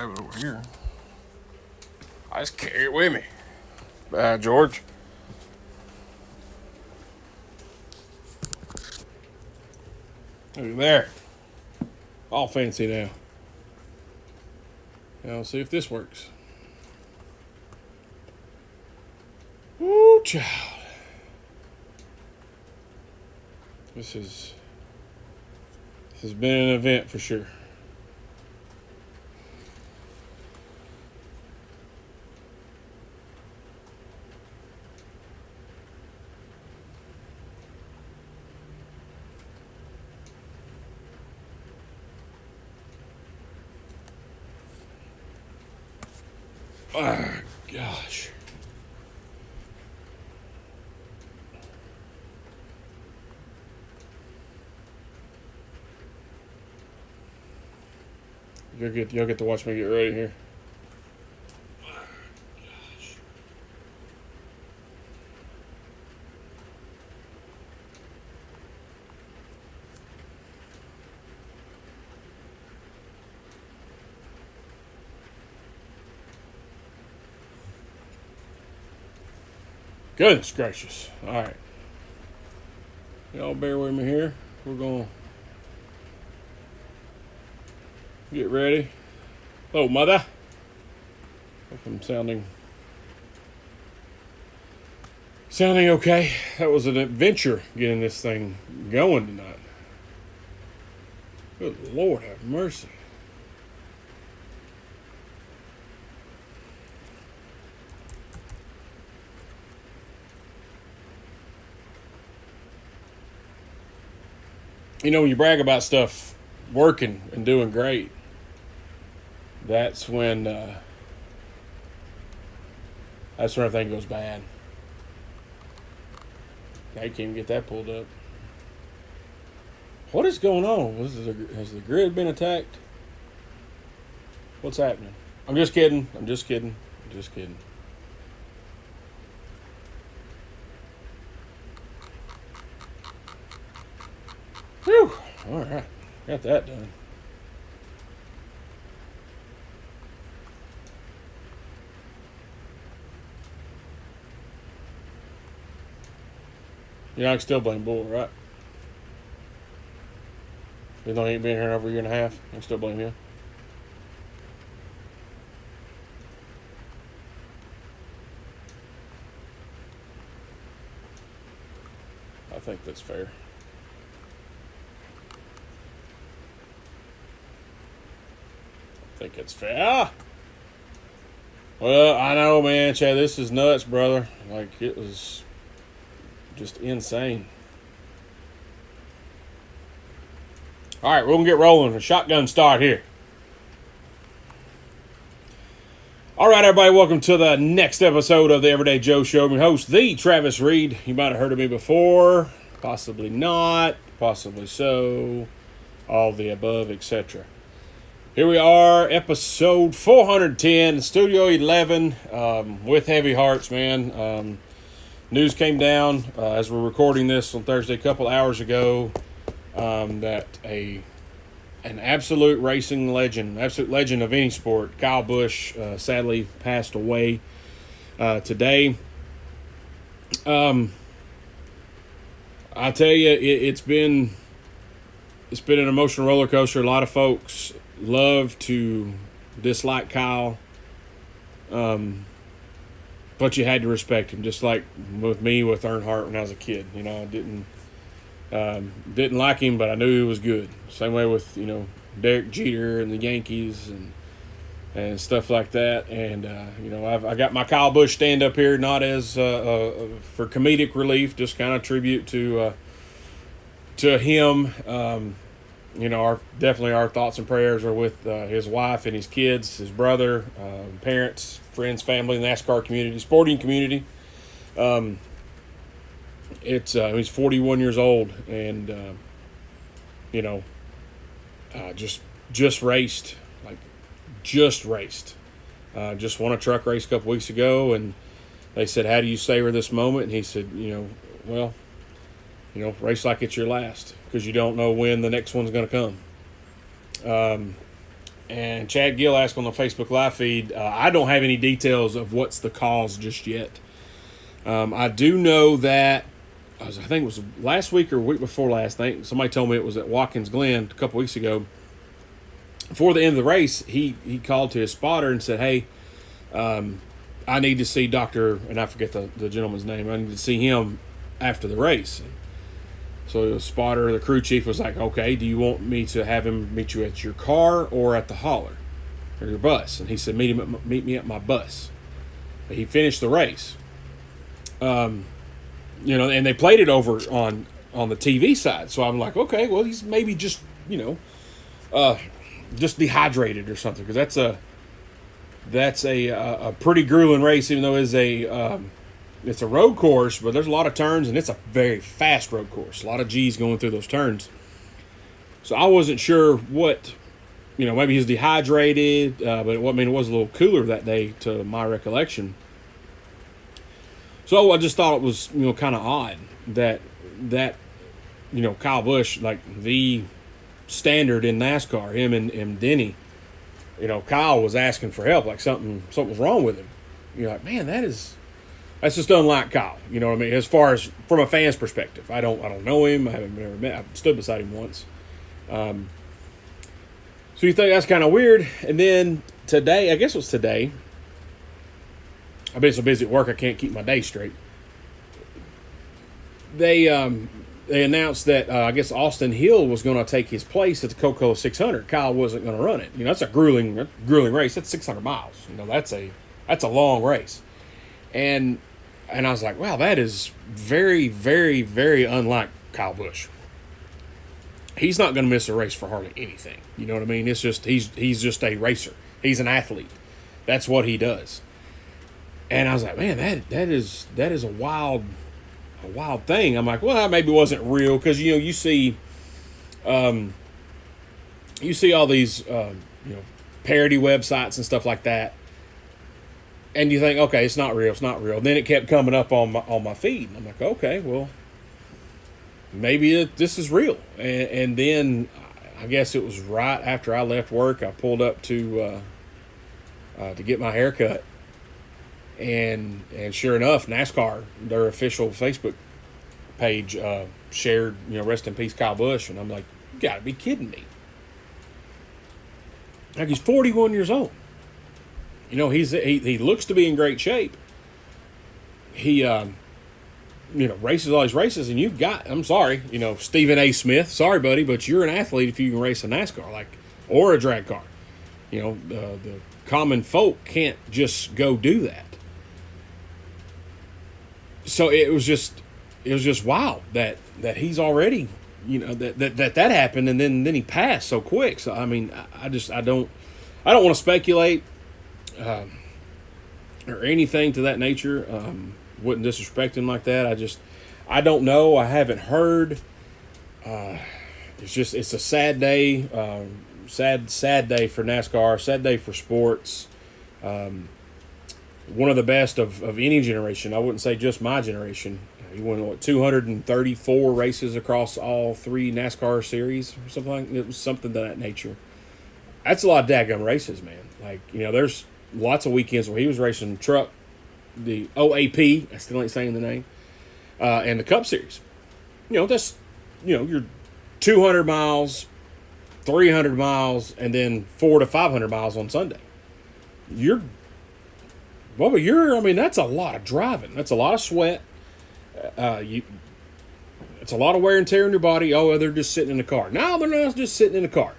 have it over here. I just carry it with me. George. Look at there. All fancy now. Now let's see if this works. Woo, child. This has been an event for sure. Oh, gosh. You'll get to watch me get ready here. Oh, gosh. Goodness gracious. All right. Y'all bear with me here. We're going to get ready. Hello, mother. Hope I'm sounding okay. That was an adventure getting this thing going tonight. Good Lord, have mercy. You know, when you brag about stuff working and doing great, that's when everything goes bad. I can't even get that pulled up. What is going on? Has the grid been attacked? What's happening? I'm just kidding. Whew. All right. Got that done. I can still blame Bull, right? Even though he ain't been here in over a year and a half, I can still blame you. I think that's fair. I think it's fair. Well, I know, man, Chad, this is nuts, brother. Like, it was just insane. All right, we're going to get rolling. A shotgun start here. All right, everybody, welcome to the next episode of the Everyday Joe Show. I'm your host, the Travis Reed. You might have heard of me before, possibly not, possibly so, all the above, etc. Here we are, episode 410, Studio 11, with heavy hearts, man. News came down as we're recording this on Thursday, a couple hours ago, that an absolute racing legend, absolute legend of any sport, Kyle Busch, sadly passed away today. I tell you, it's been an emotional roller coaster. A lot of folks love to dislike Kyle, but you had to respect him, just like with me with Earnhardt when I was a kid. I didn't like him, but I knew he was good. Same way with Derek Jeter and the Yankees and stuff like that. And I got my Kyle Busch stand up here, not as for comedic relief, just kind of tribute to him. Definitely our thoughts and prayers are with his wife and his kids, his brother, parents, friends, family, NASCAR community, sporting community. He's 41 years old, and just raced. Just won a truck race a couple weeks ago, and they said, "How do you savor this moment?" And he said, race like it's your last, because you don't know when the next one's going to come. And Chad Gill asked on the Facebook Live feed, I don't have any details of what's the cause just yet. I do know that, I think it was last week or week before last, I think somebody told me it was at Watkins Glen a couple weeks ago. Before the end of the race, he called to his spotter and said, hey, I need to see Dr. and I forget the gentleman's name. I need to see him after the race. So the spotter, the crew chief was like, okay, do you want me to have him meet you at your car or at the hauler or your bus? And he said, meet me at my bus. But he finished the race. And they played it over on the TV side. So I'm like, okay, well, he's maybe just, just dehydrated or something, because that's a pretty grueling race, even though it's a road course, but there's a lot of turns, and it's a very fast road course. A lot of G's going through those turns. So I wasn't sure what, maybe he's dehydrated, but it was a little cooler that day to my recollection. So I just thought it was, kind of odd that Kyle Busch, like the standard in NASCAR, him and Denny, Kyle was asking for help, like something was wrong with him. You're like, man, that's just unlike Kyle. You know what I mean? As far as from a fan's perspective, I don't know him. I haven't never met. I've stood beside him once. So you think that's kind of weird. And then today, I guess it was today, I've been so busy at work I can't keep my day straight. They announced that I guess Austin Hill was going to take his place at the Coca-Cola 600. Kyle wasn't going to run it. That's a grueling race. That's 600 miles. That's a long race. And I was like, wow, that is very, very, very unlike Kyle Busch. He's not going to miss a race for hardly anything. You know what I mean? It's just he's just a racer. He's an athlete. That's what he does. And I was like, man, that is a wild thing. I'm like, well, that maybe wasn't real, because you see all these parody websites and stuff like that, and you think, okay, it's not real. And then it kept coming up on my feed. And I'm like, okay, well, maybe this is real. And then I guess it was right after I left work, I pulled up to get my hair cut. And sure enough, NASCAR, their official Facebook page, shared, rest in peace, Kyle Busch. And I'm like, you got to be kidding me. Like, he's 41 years old. He looks to be in great shape. He, races all these races, and you've got, I'm sorry, Stephen A. Smith, sorry, buddy, but you're an athlete if you can race a NASCAR, or a drag car. The common folk can't just go do that. So it was just wild that he's already, that happened, and then he passed so quick. So I mean, I don't want to speculate or anything to that nature. Wouldn't disrespect him like that. I don't know. I haven't heard. It's a sad day. Sad day for NASCAR. Sad day for sports. One of the best of any generation. I wouldn't say just my generation. He won 234 races across all three NASCAR series or something like that. It was something to that nature. That's a lot of daggum races, man. There's lots of weekends where he was racing truck, the OAP, I still ain't saying the name, and the Cup Series. That's, you're 200 miles, 300 miles, and then 400 to 500 miles on Sunday. That's a lot of driving. That's a lot of sweat. It's a lot of wear and tear in your body. Oh, they're just sitting in the car. No, they're not just sitting in the car.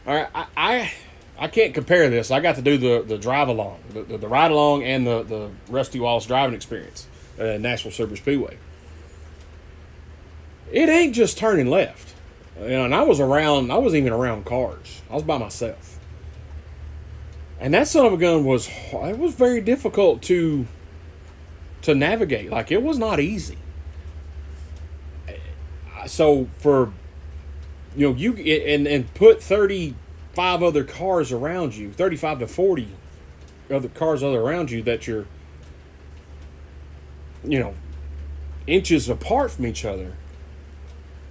All right, I can't compare this. I got to do the drive along, the ride along, and the Rusty Wallace driving experience at Nashville Super Speedway. It ain't just turning left. And I wasn't even around cars. I was by myself. And that son of a gun was very difficult to navigate. It was not easy. So for, you and put 35 other cars around you, 35 to 40 other cars around you that you're, inches apart from each other.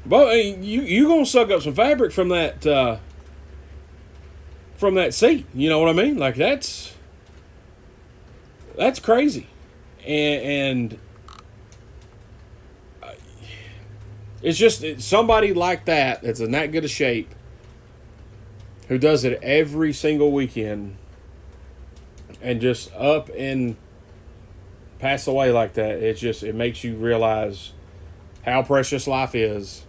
But you gonna suck up some fabric from that from that seat. You know what I mean? Like that's crazy, and it's just somebody like that's in that good a shape who does it every single weekend and just up and pass away like that. It makes you realize how precious life is,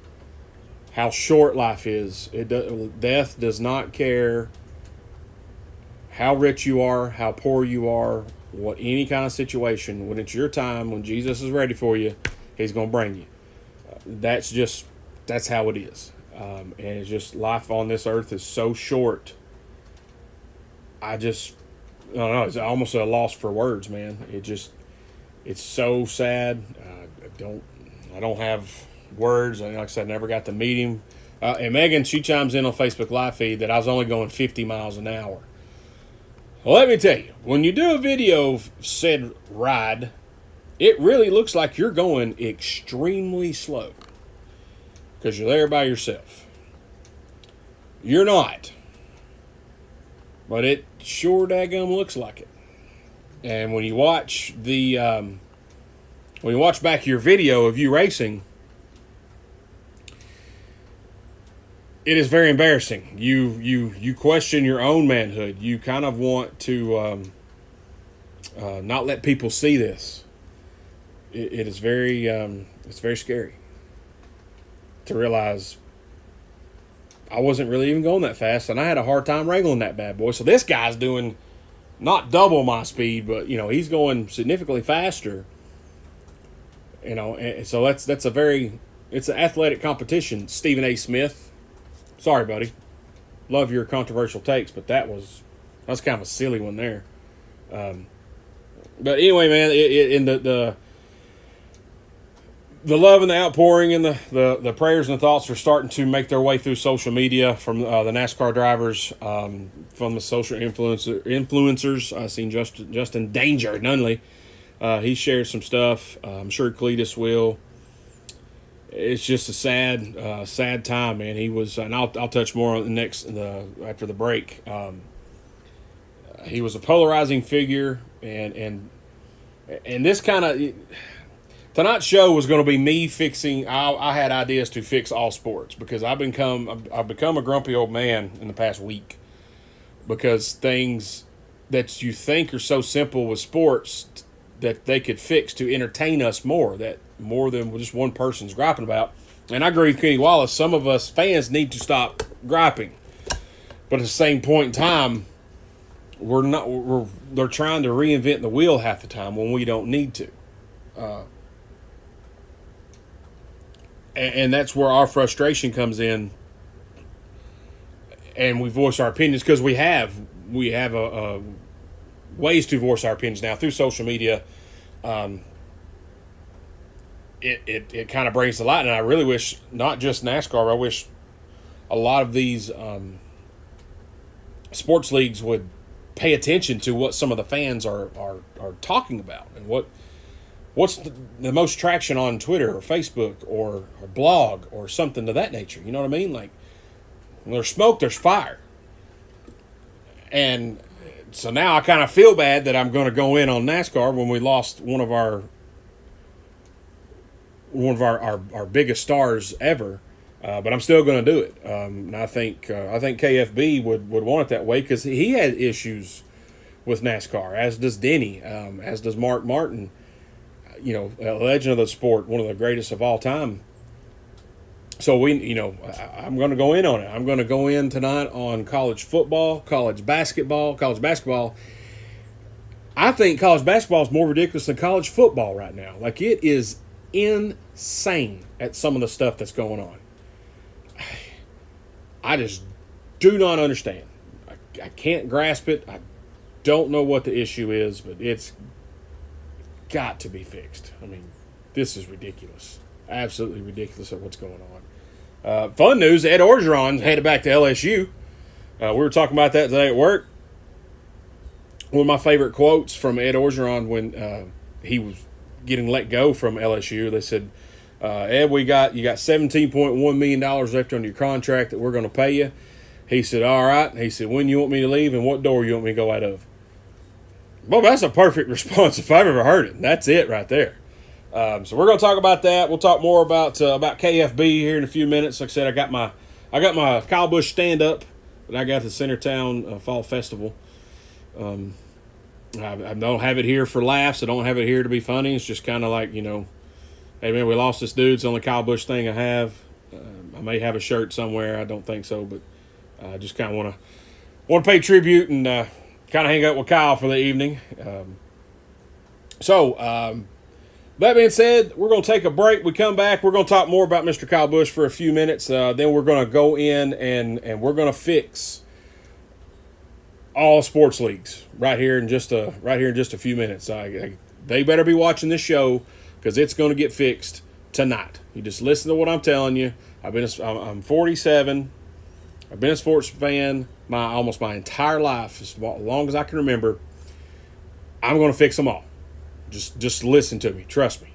how short life is. Death does not care how rich you are, how poor you are, what any kind of situation. When it's your time, when Jesus is ready for you, he's going to bring you. That's how it is. And it's just life on this earth is so short. I don't know. It's almost a loss for words, man. It's so sad. I don't have words. Like I said, I never got to meet him. And Megan, she chimes in on Facebook Live feed that I was only going 50 miles an hour. Well, let me tell you, when you do a video of said ride, it really looks like you're going extremely slow because you're there by yourself. You're not, but it sure daggum looks like it. And when you watch back your video of you racing, it is very embarrassing. You question your own manhood. You kind of want to not let people see this. It is it's very scary to realize I wasn't really even going that fast, and I had a hard time wrangling that bad boy. So this guy's doing not double my speed, but he's going significantly faster. And so it's an athletic competition. Stephen A. Smith. Sorry, buddy. Love your controversial takes, but that's kind of a silly one there. But anyway, man, in the love and the outpouring and the prayers and the thoughts are starting to make their way through social media from the NASCAR drivers, from the social influencers. I've seen Justin Danger Nunley. He shared some stuff. I'm sure Cletus will. It's just a sad time, man. He was, and I'll touch more on after the break. He was a polarizing figure, and this kind of tonight's show was going to be me fixing. I had ideas to fix all sports because I've become a grumpy old man in the past week because things that you think are so simple with sports that they could fix to entertain us more than just one person's griping about. And I agree with Kenny Wallace. Some of us fans need to stop griping, but at the same point in time, they're trying to reinvent the wheel half the time when we don't need to. And that's where our frustration comes in, and we voice our opinions because we have ways to voice our opinions now through social media. It kind of brings to light, and I really wish not just NASCAR. I wish a lot of these sports leagues would pay attention to what some of the fans are talking about and what's the most traction on Twitter or Facebook or blog or something to that nature. You know what I mean? Like, when there's smoke, there's fire. And so now I kind of feel bad that I'm going to go in on NASCAR when we lost one of our biggest stars ever. But I'm still going to do it. And I think KFB would want it that way because he had issues with NASCAR, as does Denny, as does Mark Martin. A legend of the sport, one of the greatest of all time. So I'm going to go in on it. I'm going to go in tonight on college football, college basketball. I think college basketball is more ridiculous than college football right now. Like, it is insane at some of the stuff that's going on. I just do not understand. I can't grasp it. I don't know what the issue is, but it's got to be fixed. I mean, this is ridiculous. Absolutely ridiculous at what's going on. Fun news, Ed Orgeron headed back to LSU. We were talking about that today at work. One of my favorite quotes from Ed Orgeron when he was getting let go from LSU, they said, Ed, you got $17.1 million left on your contract that we're going to pay you. He said, all right. He said, when you want me to leave and what door you want me to go out of? Well, that's a perfect response if I've ever heard it. That's it right there. So we're going to talk about that. We'll talk more about KFB here in a few minutes. Like I said, I got my Kyle Busch stand up that I got at the Centertown Fall Festival. I don't have it here for laughs. I don't have it here to be funny. It's just kind of like, hey man, we lost this dude. It's the only Kyle Busch thing I have. I may have a shirt somewhere. I don't think so, but I just kind of want to pay tribute and kind of hang out with Kyle for the evening. That being said, we're going to take a break. We come back. We're going to talk more about Mr. Kyle Busch for a few minutes. Then we're going to go in and we're going to fix all sports leagues right here in just a few minutes. They better be watching this show because it's going to get fixed tonight. You just listen to what I'm telling you. I'm 47. I've been a sports fan almost my entire life, as long as I can remember. I'm going to fix them all. Just listen to me. Trust me.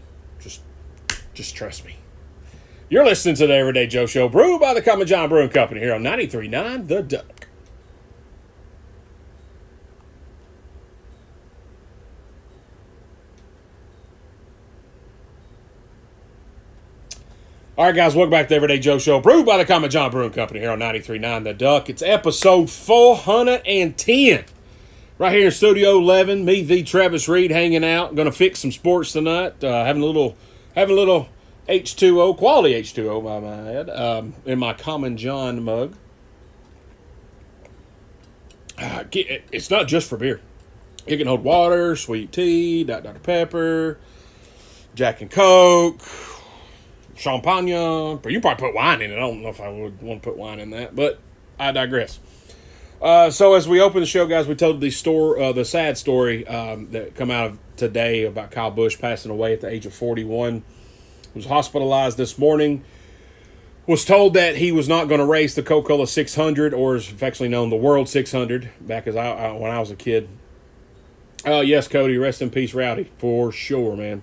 Just trust me. You're listening to the Everyday Joe Show, brewed by the Common John Brewing Company here on 93.9 The Duck. All right, guys, welcome back to the Everyday Joe Show, brewed by the Common John Brewing Company here on 93.9 The Duck. It's episode 410. Right here in Studio 11, me, the Travis Reed, hanging out. Going to fix some sports tonight. Having a little H2O, quality H2O, by my head, in my Common John mug. It's not just for beer. It can hold water, sweet tea, Dr. Pepper, Jack and Coke, champagne. But you probably put wine in it. I don't know if I would want to put wine in that, but I digress. So as we open the show, guys, we told the sad story that come out of today about Kyle Busch passing away at the age of 41. He was hospitalized this morning. Was told that he was not going to race the Coca-Cola 600, or as affectionately known, the World 600, back when I was a kid. Yes, Cody, rest in peace, Rowdy, for sure, man.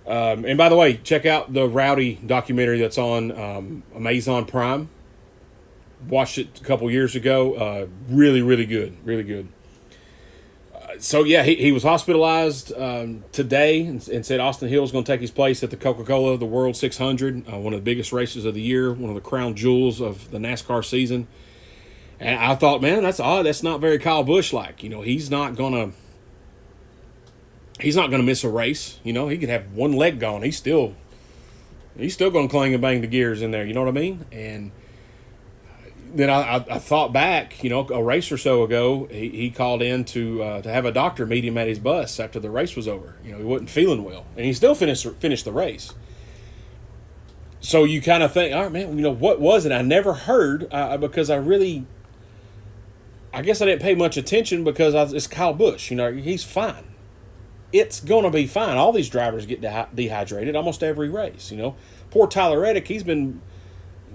And by the way, check out the Rowdy documentary that's on Amazon Prime. Watched it a couple years ago. Really, really good. Really good. So, yeah, he was hospitalized today and said Austin Hill is going to take his place at the Coca-Cola, the World 600, one of the biggest races of the year, one of the crown jewels of the NASCAR season. And I thought, man, that's odd. That's not very Kyle Busch-like. He's not going to miss a race. He could have one leg gone. He's still going to clang and bang the gears in there. You know what I mean? And then I thought back, a race or so ago, he called in to have a doctor meet him at his bus after the race was over. He wasn't feeling well, and he still finished the race. So you kind of think, all right, man, what was it? I never heard because I guess I didn't pay much attention because it's Kyle Busch. He's fine. It's going to be fine. All these drivers get dehydrated almost every race. Poor Tyler Reddick,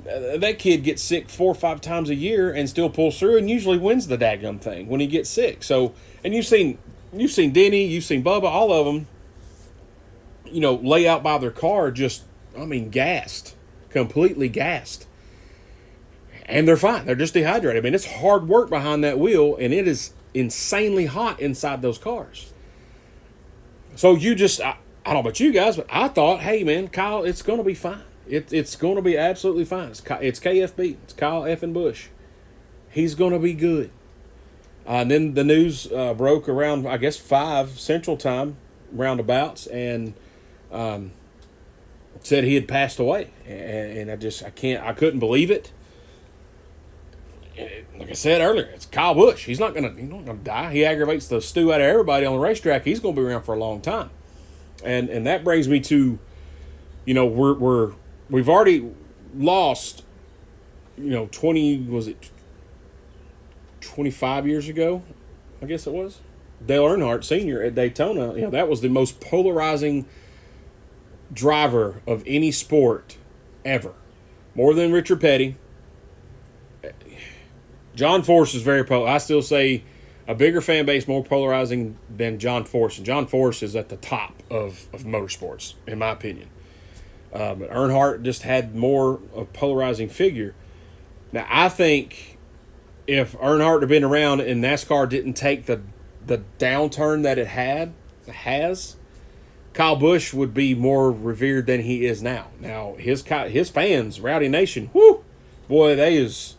that kid gets sick 4 or 5 times a year and still pulls through and usually wins the daggum thing when he gets sick. So, and you've seen Denny, you've seen Bubba, all of them, lay out by their car gassed, completely gassed. And they're fine. They're just dehydrated. It's hard work behind that wheel, and it is insanely hot inside those cars. So I don't know about you guys, but I thought, hey, man, Kyle, it's going to be fine. It's going to be absolutely fine. It's KFB. It's Kyle effing Busch. He's going to be good. And then the news broke around, I guess, 5 Central Time roundabouts, and said he had passed away. And I couldn't believe it. Like I said earlier, it's Kyle Busch. He's not gonna die. He aggravates the stew out of everybody on the racetrack. He's going to be around for a long time. And that brings me to, we've already lost, 25 years ago, I guess it was, Dale Earnhardt Sr. at Daytona. That was the most polarizing driver of any sport ever. More than Richard Petty. John Force is very I still say a bigger fan base, more polarizing than John Force. And John Force is at the top of motorsports, in my opinion. But Earnhardt just had more of a polarizing figure. Now, I think if Earnhardt had been around and NASCAR didn't take the downturn that it has, Kyle Busch would be more revered than he is now. Now his fans, Rowdy Nation, whoo, boy, they is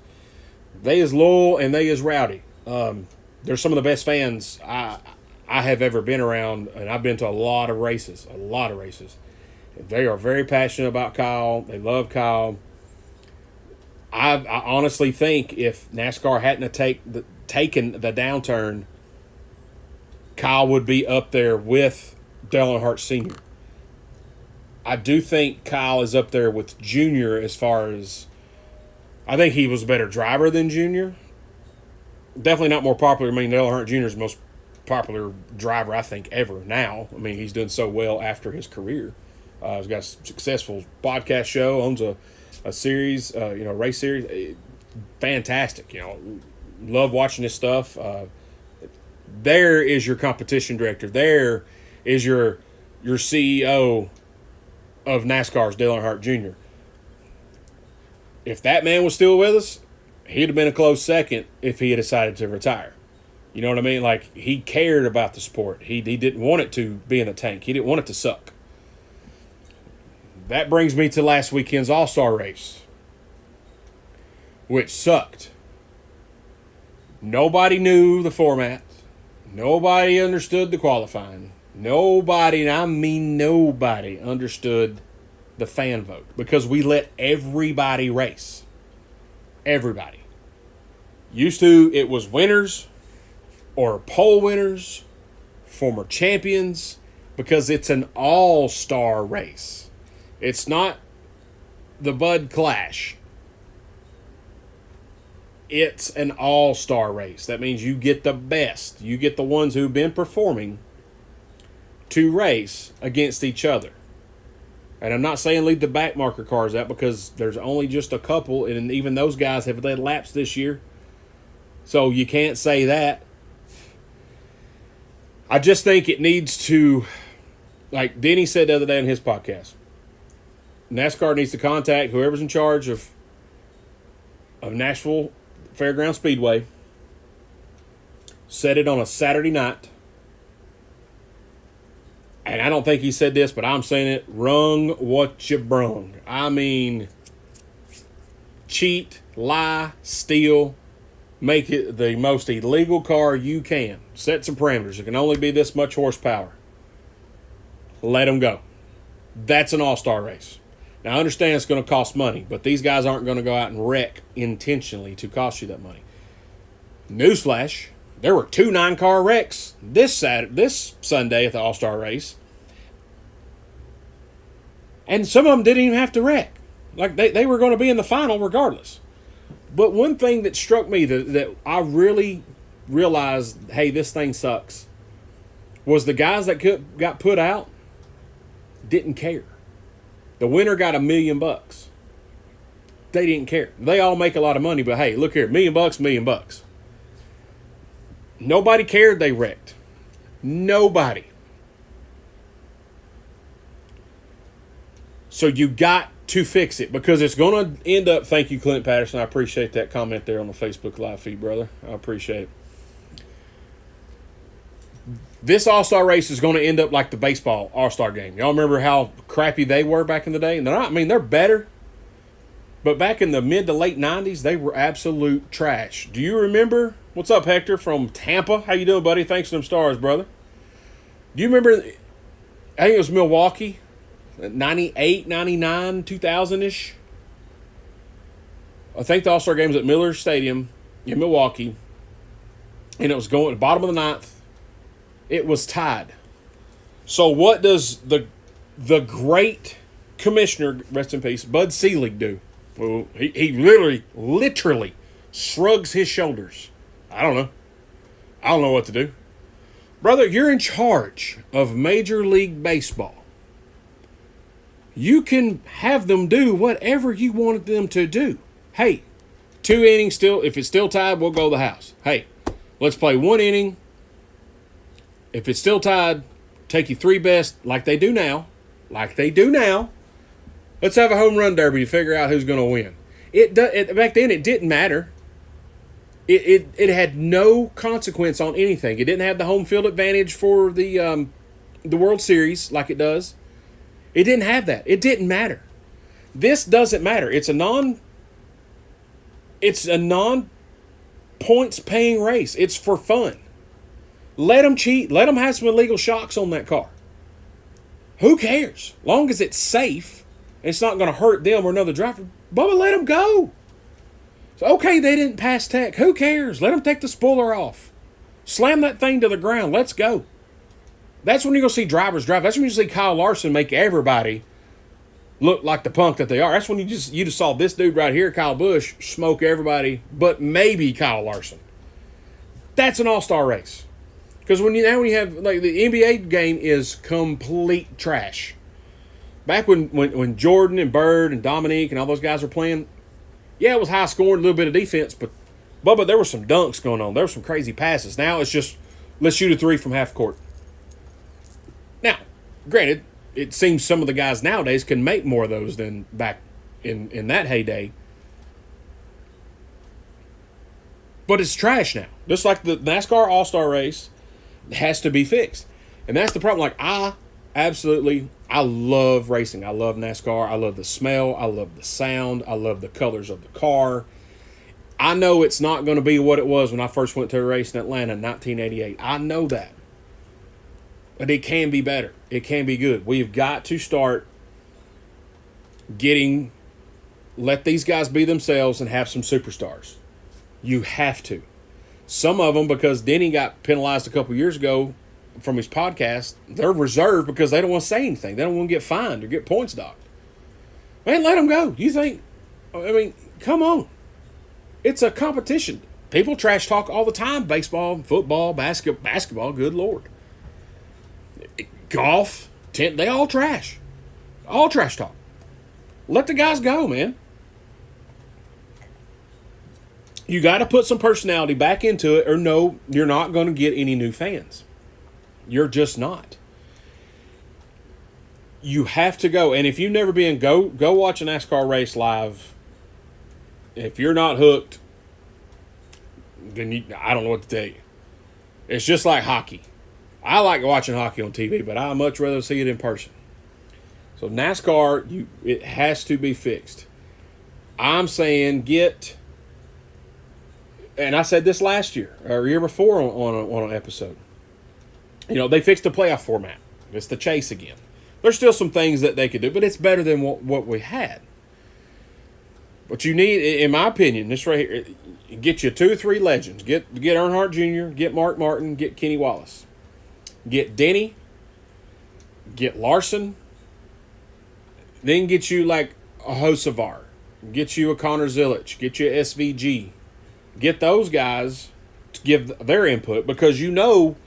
loyal and they is rowdy. They're some of the best fans I have ever been around, and I've been to a lot of races. They are very passionate about Kyle. They love Kyle. I honestly think if NASCAR hadn't taken the downturn, Kyle would be up there with Dale Earnhardt Sr. I do think Kyle is up there with Junior as far as, I think he was a better driver than Junior. Definitely not more popular. I mean, Dale Earnhardt Jr. is the most popular driver, I think, ever now. I mean, he's doing so well after his career. He's got a successful podcast show, owns a series, race series. Fantastic. Love watching this stuff. There is your competition director. There is your CEO of NASCAR's Dale Earnhardt Jr. If that man was still with us, he'd have been a close second if he had decided to retire. You know what I mean? Like, he cared about the sport. He didn't want it to be in the tank. He didn't want it to suck. That brings me to last weekend's All-Star race, which sucked. Nobody knew the format. Nobody understood the qualifying. Nobody, and I mean nobody, understood the fan vote because we let everybody race. Everybody. Used to, it was winners or pole winners, former champions, because it's an all-star race. It's not the Bud Clash. It's an all-star race. That means you get the best. You get the ones who've been performing to race against each other. And I'm not saying leave the back marker cars out because there's only just a couple, and even those guys have led laps this year. So you can't say that. I just think it needs to, like Denny said the other day on his podcast, NASCAR needs to contact whoever's in charge of Nashville Fairground Speedway, set it on a Saturday night, and I don't think he said this, but I'm saying it, rung what you brung. I mean, cheat, lie, steal, make it the most illegal car you can. Set some parameters. It can only be this much horsepower. Let them go. That's an all-star race. Now, I understand it's going to cost money, but these guys aren't going to go out and wreck intentionally to cost you that money. Newsflash, there were 2 9-car wrecks this Sunday at the All-Star race. And some of them didn't even have to wreck. Like, they were going to be in the final regardless. But one thing that struck me that I really realized, hey, this thing sucks, was the guys that got put out didn't care. The winner got $1 million. They didn't care. They all make a lot of money, but hey, look here, $1 million. Nobody cared they wrecked. Nobody. So you got to fix it because it's going to end up, thank you, Clint Patterson. I appreciate that comment there on the Facebook Live feed, brother. I appreciate it. This All-Star race is going to end up like the baseball All-Star game. Y'all remember how crappy they were back in the day? And they're better. But back in the mid to late 90s, they were absolute trash. Do you remember? What's up, Hector from Tampa? How you doing, buddy? Thanks for them stars, brother. Do you remember, I think it was Milwaukee, 98, 99, 2000-ish? I think the All-Star game was at Miller Stadium in Milwaukee. And it was going at the bottom of the ninth. It was tied. So what does the great commissioner, rest in peace, Bud Selig, do? Well, he literally shrugs his shoulders. I don't know what to do. Brother, you're in charge of Major League Baseball. You can have them do whatever you wanted them to do. Hey, 2 innings still, if it's still tied, we'll go to the house. Hey, let's play 1 inning. If it's still tied, take you 3 best like they do now. Let's have a home run derby to figure out who's going to win. Back then, it didn't matter. It had no consequence on anything. It didn't have the home field advantage for the World Series like it does. It didn't have that. It didn't matter. This doesn't matter. It's a non points paying race. It's for fun. Let them cheat. Let them have some illegal shocks on that car. Who cares? Long as it's safe and it's not going to hurt them or another driver. Bubba, let them go. So, okay, they didn't pass tech. Who cares? Let them take the spoiler off. Slam that thing to the ground. Let's go. That's when you're going to see drivers drive. That's when you see Kyle Larson make everybody look like the punk that they are. That's when you just saw this dude right here, Kyle Busch, smoke everybody, but maybe Kyle Larson. That's an all-star race. Because when you have, like, the NBA game is complete trash. Back when Jordan and Bird and Dominique and all those guys were playing, yeah, it was high scoring, a little bit of defense, but Bubba, there were some dunks going on. There were some crazy passes. Now it's just, let's shoot a three from half court. Now, granted, it seems some of the guys nowadays can make more of those than back in that heyday. But it's trash now. Just like the NASCAR All-Star race has to be fixed. And that's the problem. Like, I love racing. I love NASCAR. I love the smell. I love the sound. I love the colors of the car. I know it's not going to be what it was when I first went to a race in Atlanta in 1988. I know that. But it can be better. It can be good. We've got to start let these guys be themselves and have some superstars. You have to. Some of them, because Denny got penalized a couple years ago from his podcast, they're reserved because they don't want to say anything. They don't want to get fined or get points docked. Man, let them go. You think, I mean, come on. It's a competition. People trash talk all the time. Baseball, football, basketball, good Lord. Golf, they all trash. All trash talk. Let the guys go, man. You got to put some personality back into it, or no, you're not going to get any new fans. You're just not. You have to go. And if you've never been, go watch a NASCAR race live. If you're not hooked, then I don't know what to tell you. It's just like hockey. I like watching hockey on TV, but I'd much rather see it in person. So NASCAR, it has to be fixed. I'm saying and I said this last year or year before on an episode. You know, they fixed the playoff format. It's the chase again. There's still some things that they could do, but it's better than what we had. But you need, in my opinion, this right here, get you 2 or 3 legends. Get Earnhardt Jr., get Mark Martin, get Kenny Wallace. Get Denny, get Larson, then get you like a Hocevar, get you a Connor Zilic, get you a SVG. Get those guys to give their input, because you know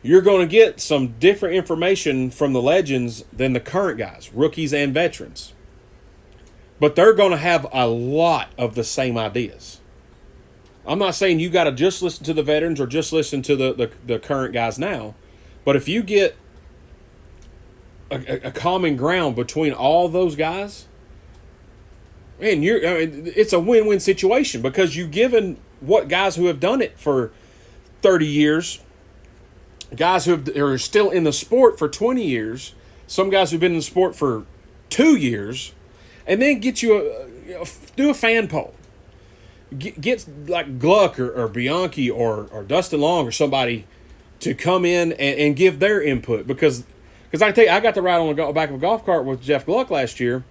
you're going to get some different information from the legends than the current guys, rookies and veterans. But they're going to have a lot of the same ideas. I'm not saying you got to just listen to the veterans or just listen to the current guys now. But if you get a common ground between all those guys, man, it's a win-win situation, because you've given what guys who have done it for 30 years, guys who are still in the sport for 20 years, some guys who've been in the sport for 2 years, and then get you do a fan poll. Get like Gluck or Bianchi or Dustin Long or somebody to come in and give their input, because I tell you, I got to ride on the back of a golf cart with Jeff Gluck last year,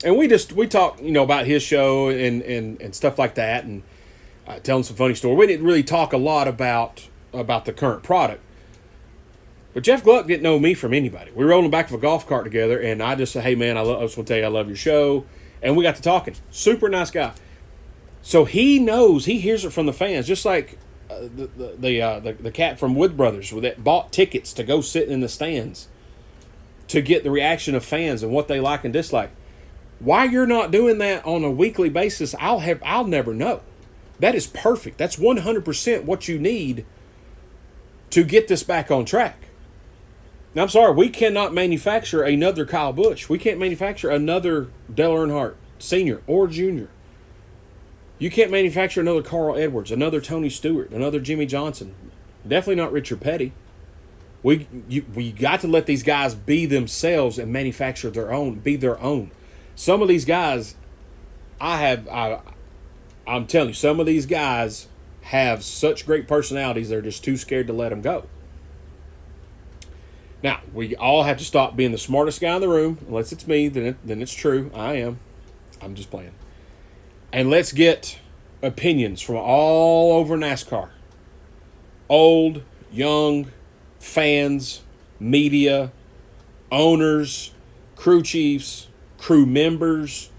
and we talked about his show and stuff like that, and telling some funny stories. We didn't really talk a lot about the current product, but Jeff Gluck didn't know me from anybody. We rode on the back of a golf cart together, and I just said, "Hey man, I just want to tell you I love your show," and we got to talking. Super nice guy. So he hears it from the fans, just like the cat from Wood Brothers that bought tickets to go sit in the stands to get the reaction of fans and what they like and dislike. Why you're not doing that on a weekly basis, I'll never know. That is perfect. That's 100% what you need to get this back on track. Now, I'm sorry, we cannot manufacture another Kyle Busch. We can't manufacture another Dale Earnhardt Sr. or Jr. You can't manufacture another Carl Edwards, another Tony Stewart, another Jimmy Johnson. Definitely not Richard Petty. We got to let these guys be themselves and manufacture their own, be their own. Some of these guys, I'm telling you, some of these guys have such great personalities, they're just too scared to let them go. Now, we all have to stop being the smartest guy in the room. Unless it's me, then it's true. I am. I'm just playing. And let's get opinions from all over NASCAR. Old, young, fans, media, owners, crew chiefs, crew members,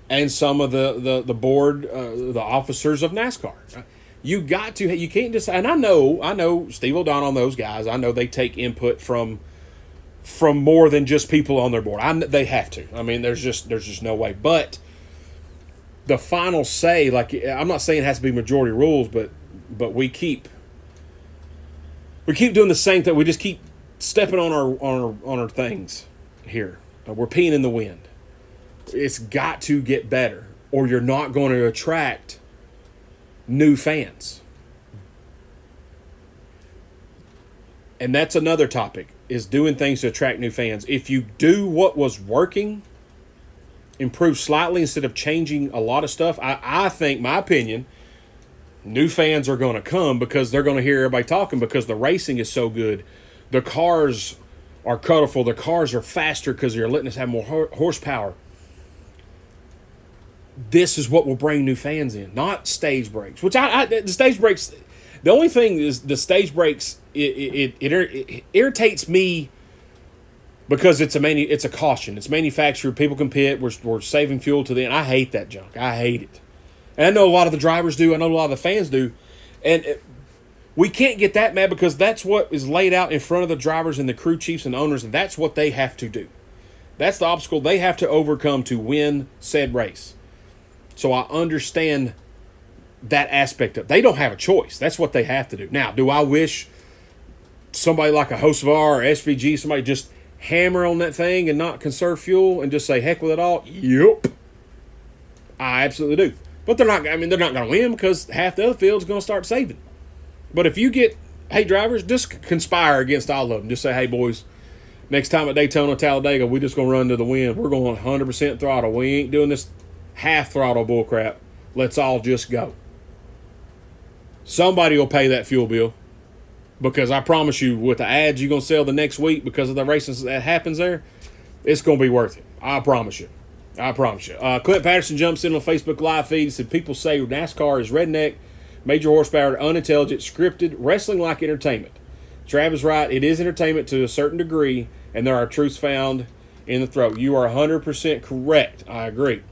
and some of the board, the officers of NASCAR. You can't just, and I know Steve O'Donnell and those guys, I know they take input from more than just people on their board. They have to. I mean, there's just no way. But the final say, like, I'm not saying it has to be majority rules, but we keep doing the same thing. We just keep stepping on our things here. We're peeing in the wind. It's got to get better, or you're not going to attract new fans. And that's another topic, is doing things to attract new fans. If you do what was working, improve slightly instead of changing a lot of stuff, I think, my opinion, new fans are going to come because they're going to hear everybody talking because the racing is so good. The cars are colorful. The cars are faster because you're letting us have more horsepower. This is what will bring new fans in, not stage breaks. Which the stage breaks, the only thing is the stage breaks. It irritates me because it's a caution. It's manufactured. People can pit. We're saving fuel to the end. I hate that junk. I hate it. And I know a lot of the drivers do. I know a lot of the fans do. And we can't get that mad because that's what is laid out in front of the drivers and the crew chiefs and owners, and that's what they have to do. That's the obstacle they have to overcome to win said race. So I understand that aspect of it. They don't have a choice. That's what they have to do. Now, do I wish somebody like a Hocevar or SVG, somebody just hammer on that thing and not conserve fuel and just say, heck with it all? Yep. I absolutely do. But they're not going to win because half the other field's going to start saving. But if you get, hey, drivers, just conspire against all of them. Just say, hey, boys, next time at Daytona, Talladega, we're just going to run to the wind. We're going 100% throttle. We ain't doing this half throttle bullcrap. Let's all just go. Somebody will pay that fuel bill because I promise you, with the ads you're going to sell the next week because of the racing that happens there, it's going to be worth it. I promise you. Clint Patterson jumps in on Facebook Live feed and said, people say NASCAR is redneck, major horsepower, unintelligent, scripted, wrestling like entertainment. Travis right, it is entertainment to a certain degree, and there are truths found in the throat. You are 100% correct. I agree.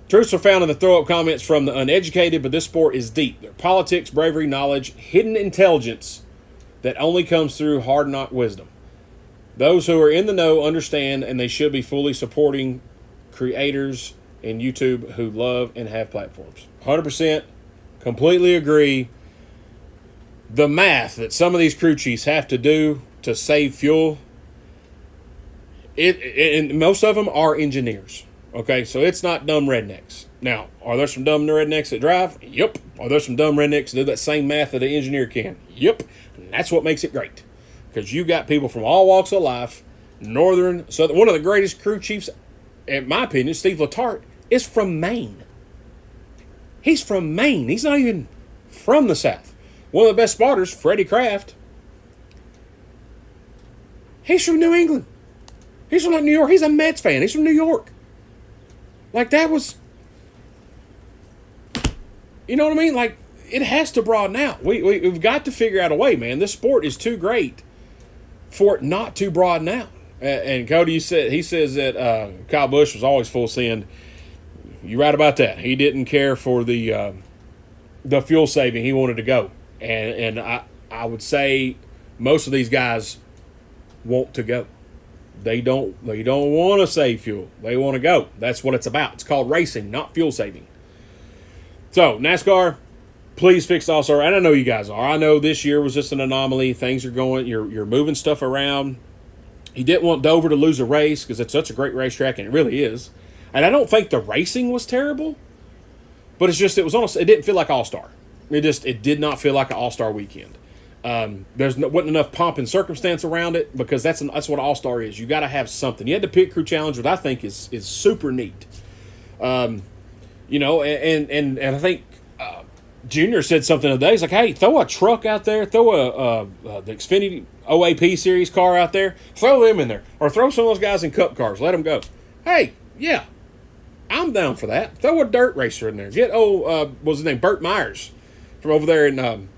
Truths are found in the throw-up comments from the uneducated, but this sport is deep. There's politics, bravery, knowledge, hidden intelligence that only comes through hard-knock wisdom. Those who are in the know understand, and they should be fully supporting creators in YouTube who love and have platforms. 100%, completely agree. The math that some of these crew chiefs have to do to save fuel, and most of them are engineers. Okay, so it's not dumb rednecks. Now, are there some dumb rednecks that drive? Yep. Are there some dumb rednecks that do that same math that an engineer can? Yep. And that's what makes it great. Because you got people from all walks of life, northern, southern. One of the greatest crew chiefs, in my opinion, Steve Letarte, is from Maine. He's from Maine. He's not even from the South. One of the best spotters, Freddie Kraft, he's from New England. He's from New York. He's a Mets fan. He's from New York. Like, that was, you know what I mean? Like, it has to broaden out. We've got to figure out a way, man. This sport is too great for it not to broaden out. And Cody, he says that Kyle Busch was always full send. You're right about that. He didn't care for the fuel saving. He wanted to go. And I would say most of these guys want to go. They don't want to save fuel. They want to go. That's what it's about. It's called racing, not fuel saving. So, NASCAR, please fix the All-Star. And I know you guys are. I know this year was just an anomaly. Things are going, you're moving stuff around. He didn't want Dover to lose a race because it's such a great racetrack, and it really is. And I don't think the racing was terrible. But it's just it didn't feel like All-Star. It did not feel like an All-Star weekend. Wasn't enough pomp and circumstance around it because that's what All-Star is. You got to have something. You had the Pit Crew Challenge, which I think is super neat. And I think Junior said something today. He's like, hey, throw a truck out there, throw the Xfinity OAP Series car out there, throw them in there, or throw some of those guys in cup cars, let them go. Hey, yeah, I'm down for that. Throw a dirt racer in there. Get what's his name, Burt Myers from over there in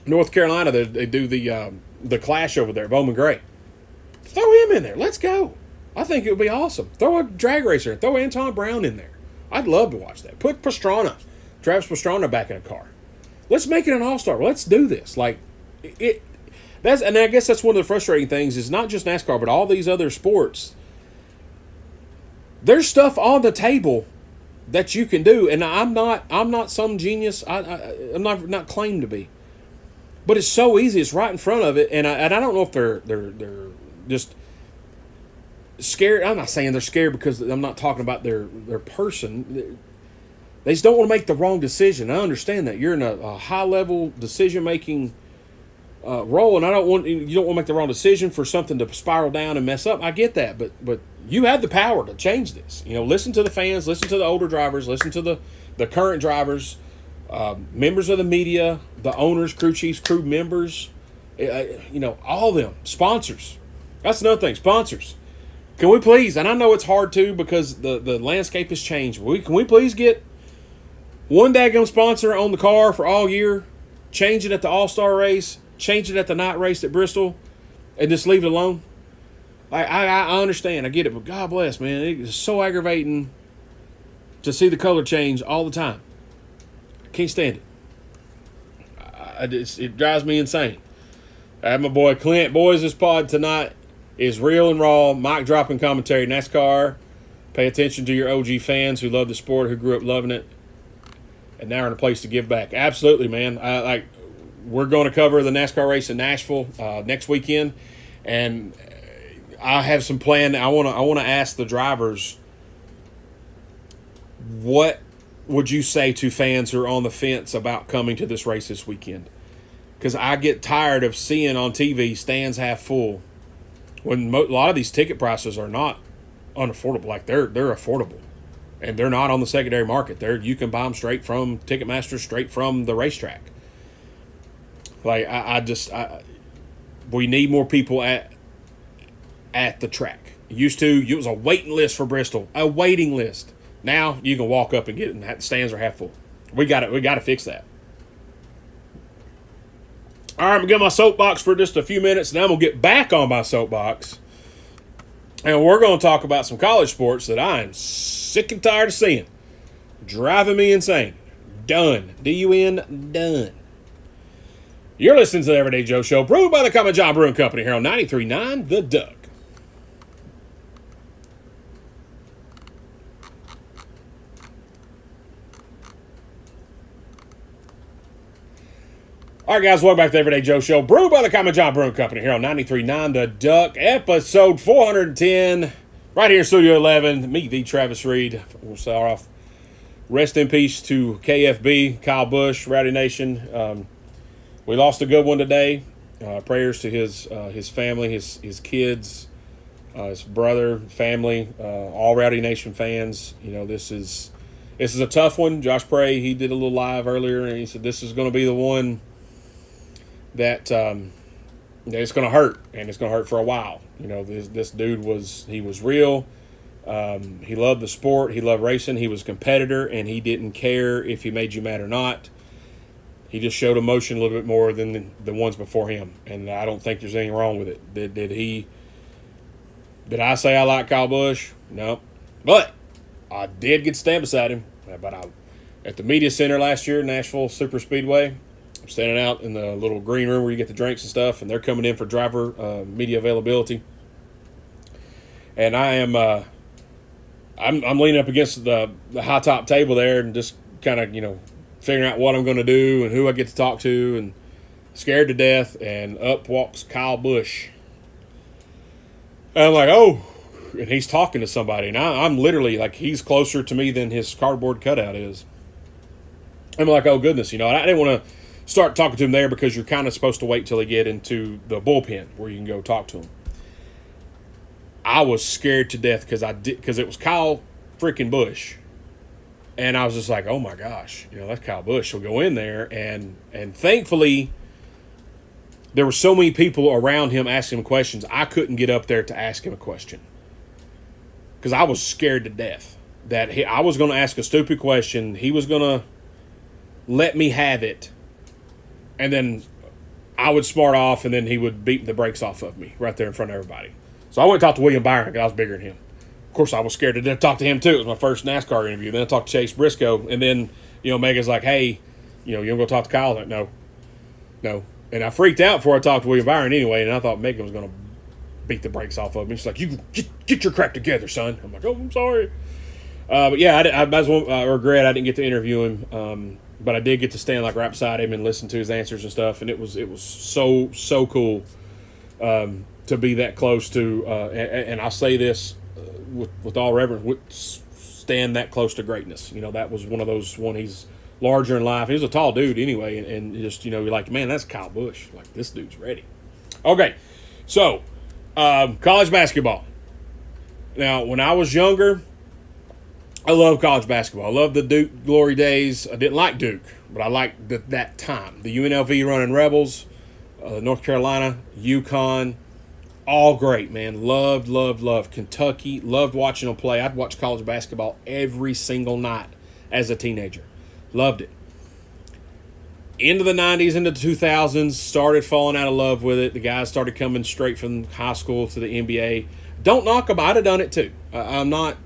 North Carolina. They do the Clash over there, Bowman Gray. Throw him in there. Let's go. I think it would be awesome. Throw a drag racer. Throw Anton Brown in there. I'd love to watch that. Put Travis Pastrana back in a car. Let's make it an All-Star. Let's do this. Like it. And I guess that's one of the frustrating things is not just NASCAR, but all these other sports. There's stuff on the table that you can do, and I'm not some genius. I'm not claimed to be, but it's so easy. It's right in front of it, and I don't know if they're just scared. I'm not saying they're scared because I'm not talking about their person. They just don't want to make the wrong decision. I understand that you're in a high level decision making role, and you don't want to make the wrong decision for something to spiral down and mess up. I get that, but you have the power to change this. Listen to the fans, listen to the older drivers, listen to the current drivers, members of the media, the owners, crew chiefs, crew members, all of them, sponsors. That's another thing, sponsors. Can we please, and I know it's hard too because the landscape has changed. Can we please get one daggum sponsor on the car for all year, change it at the All-Star race, change it at the night race at Bristol, and just leave it alone? I understand. I get it. But God bless, man. It's so aggravating to see the color change all the time. I can't stand it. It drives me insane. I have my boy Clint. Boys, this pod tonight is real and raw. Mic dropping commentary. NASCAR. Pay attention to your OG fans who love the sport, who grew up loving it, and now are in a place to give back. Absolutely, man. We're going to cover the NASCAR race in Nashville next weekend, and I have some plan. I want to ask the drivers, what would you say to fans who are on the fence about coming to this race this weekend? Because I get tired of seeing on TV stands half full when a lot of these ticket prices are not unaffordable. Like they're affordable, and they're not on the secondary market. You can buy them straight from Ticketmaster, straight from the racetrack. Like we need more people at the track. It was a waiting list for Bristol, a waiting list. Now you can walk up and get it, and the stands are half full. We got to fix that. All right, I'm going to get my soapbox for just a few minutes, and then I'm going to get back on my soapbox. And we're going to talk about some college sports that I am sick and tired of seeing. Driving me insane. Done. D-U-N, done. You're listening to the Everyday Joe Show, brewed by the Common John Brewing Company here on 93.9 The Duck. All right, guys, welcome back to the Everyday Joe Show, brewed by the Common John Brewing Company here on 93.9 The Duck, episode 410, right here in Studio 11. Me, the Travis Reed. We'll start off. Rest in peace to KFB, Kyle Busch, Rowdy Nation. We lost a good one today. Prayers to his family, his kids, his brother, family, all Rowdy Nation fans. This is a tough one. Josh Prey, he did a little live earlier, and he said this is going to be the one that it's going to hurt, and it's going to hurt for a while. This dude was real. He loved the sport. He loved racing. He was a competitor, and he didn't care if he made you mad or not. He just showed emotion a little bit more than the ones before him, and I don't think there's anything wrong with it. Did I say I like Kyle Busch? No. But I did get to stand beside him. At the media center last year, Nashville Super Speedway, I'm standing out in the little green room where you get the drinks and stuff, and they're coming in for driver media availability. And I'm leaning up against the high top table there and just kind of, figuring out what I'm going to do and who I get to talk to, and scared to death. And up walks Kyle Busch. And I'm like, oh, and he's talking to somebody, and I'm literally like, he's closer to me than his cardboard cutout is. I'm like, oh goodness, you know, I didn't want to start talking to him there because you're kind of supposed to wait till they get into the bullpen where you can go talk to him. I was scared to death because it was Kyle freaking Busch, and I was just like, oh my gosh, you know, that's Kyle Busch. He'll go in there, and thankfully there were so many people around him asking him questions. I couldn't get up there to ask him a question because I was scared to death that I was going to ask a stupid question. He was going to let me have it, and then I would smart off, and then he would beat the brakes off of me right there in front of everybody. So I went and talked to William Byron because I was bigger than him. Of course, I was scared to death to talk to him too. It was my first NASCAR interview. Then I talked to Chase Briscoe, and then, you know, Megan's like, hey, you know, you want to go talk to Kyle? I'm like, no. And I freaked out before I talked to William Byron anyway, and I thought Megan was going to beat the brakes off of me. She's like, you get your crap together, son. I'm like, oh, I'm sorry. But yeah, I regret I didn't get to interview him. But I did get to stand like right beside him and listen to his answers and stuff, and it was so cool to be that close to. And I say this with all reverence, stand that close to greatness. You know, that was one of those he's larger in life. He was a tall dude anyway, and just, you know, you're like, man, that's Kyle Busch. Like, this dude's ready. Okay, so college basketball. Now, when I was younger, I love college basketball. I love the Duke glory days. I didn't like Duke, but I liked that time. The UNLV running Rebels, North Carolina, UConn, all great, man. Loved Kentucky. Loved watching them play. I'd watch college basketball every single night as a teenager. Loved it. Into the 90s, into the 2000s, started falling out of love with it. The guys started coming straight from high school to the NBA. Don't knock them. I'd have done it too. I'm not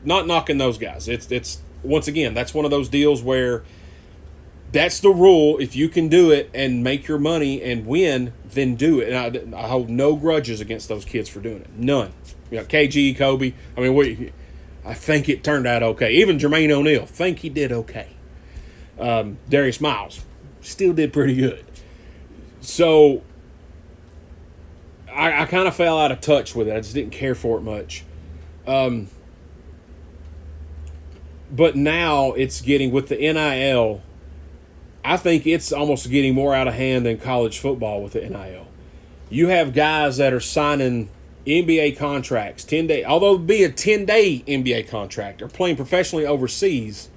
knocking those guys. It's once again, that's one of those deals where that's the rule. If you can do it and make your money and win, then do it. And I hold no grudges against those kids for doing it. None. You know, KG, Kobe. I mean, I think it turned out okay. Even Jermaine O'Neal, think he did okay. Darius Miles still did pretty good. So I kind of fell out of touch with it. I just didn't care for it much. But now it's getting, with the NIL, I think it's almost getting more out of hand than college football with the NIL. You have guys that are signing NBA contracts, 10-day, although it'd be a 10-day NBA contract, or playing professionally overseas,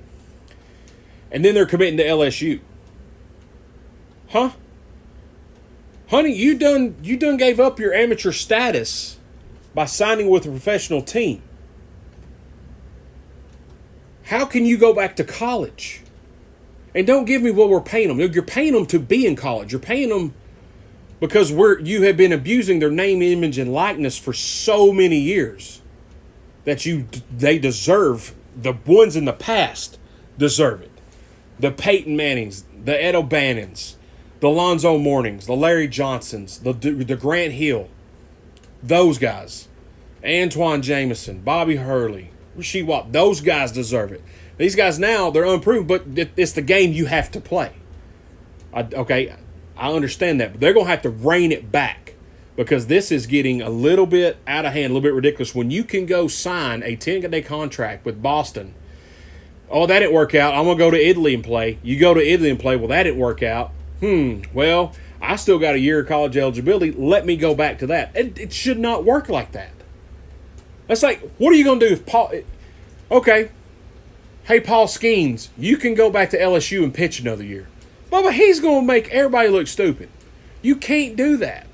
and then they're committing to LSU. Huh? Honey, you done gave up your amateur status by signing with a professional team. How can you go back to college? And don't give me what we're paying them. You're paying them to be in college. You're paying them because you have been abusing their name, image, and likeness for so many years that they deserve. The ones in the past deserve it. The Peyton Mannings, the Ed O'Bannons, the Lonzo Mournings, the Larry Johnsons, the Grant Hill, those guys, Antoine Jameson, Bobby Hurley, Rasheed Watt, those guys deserve it. These guys now, they're unproven, but it's the game you have to play. I understand that, but they're going to have to rein it back because this is getting a little bit out of hand, a little bit ridiculous. When you can go sign a 10-day contract with Boston, oh, that didn't work out, I'm going to go to Italy and play. You go to Italy and play, well, that didn't work out. Well, I still got a year of college eligibility. Let me go back to that. It should not work like that. That's like, what are you going to do if Paul... Okay, hey, Paul Skeens, you can go back to LSU and pitch another year. But he's going to make everybody look stupid. You can't do that.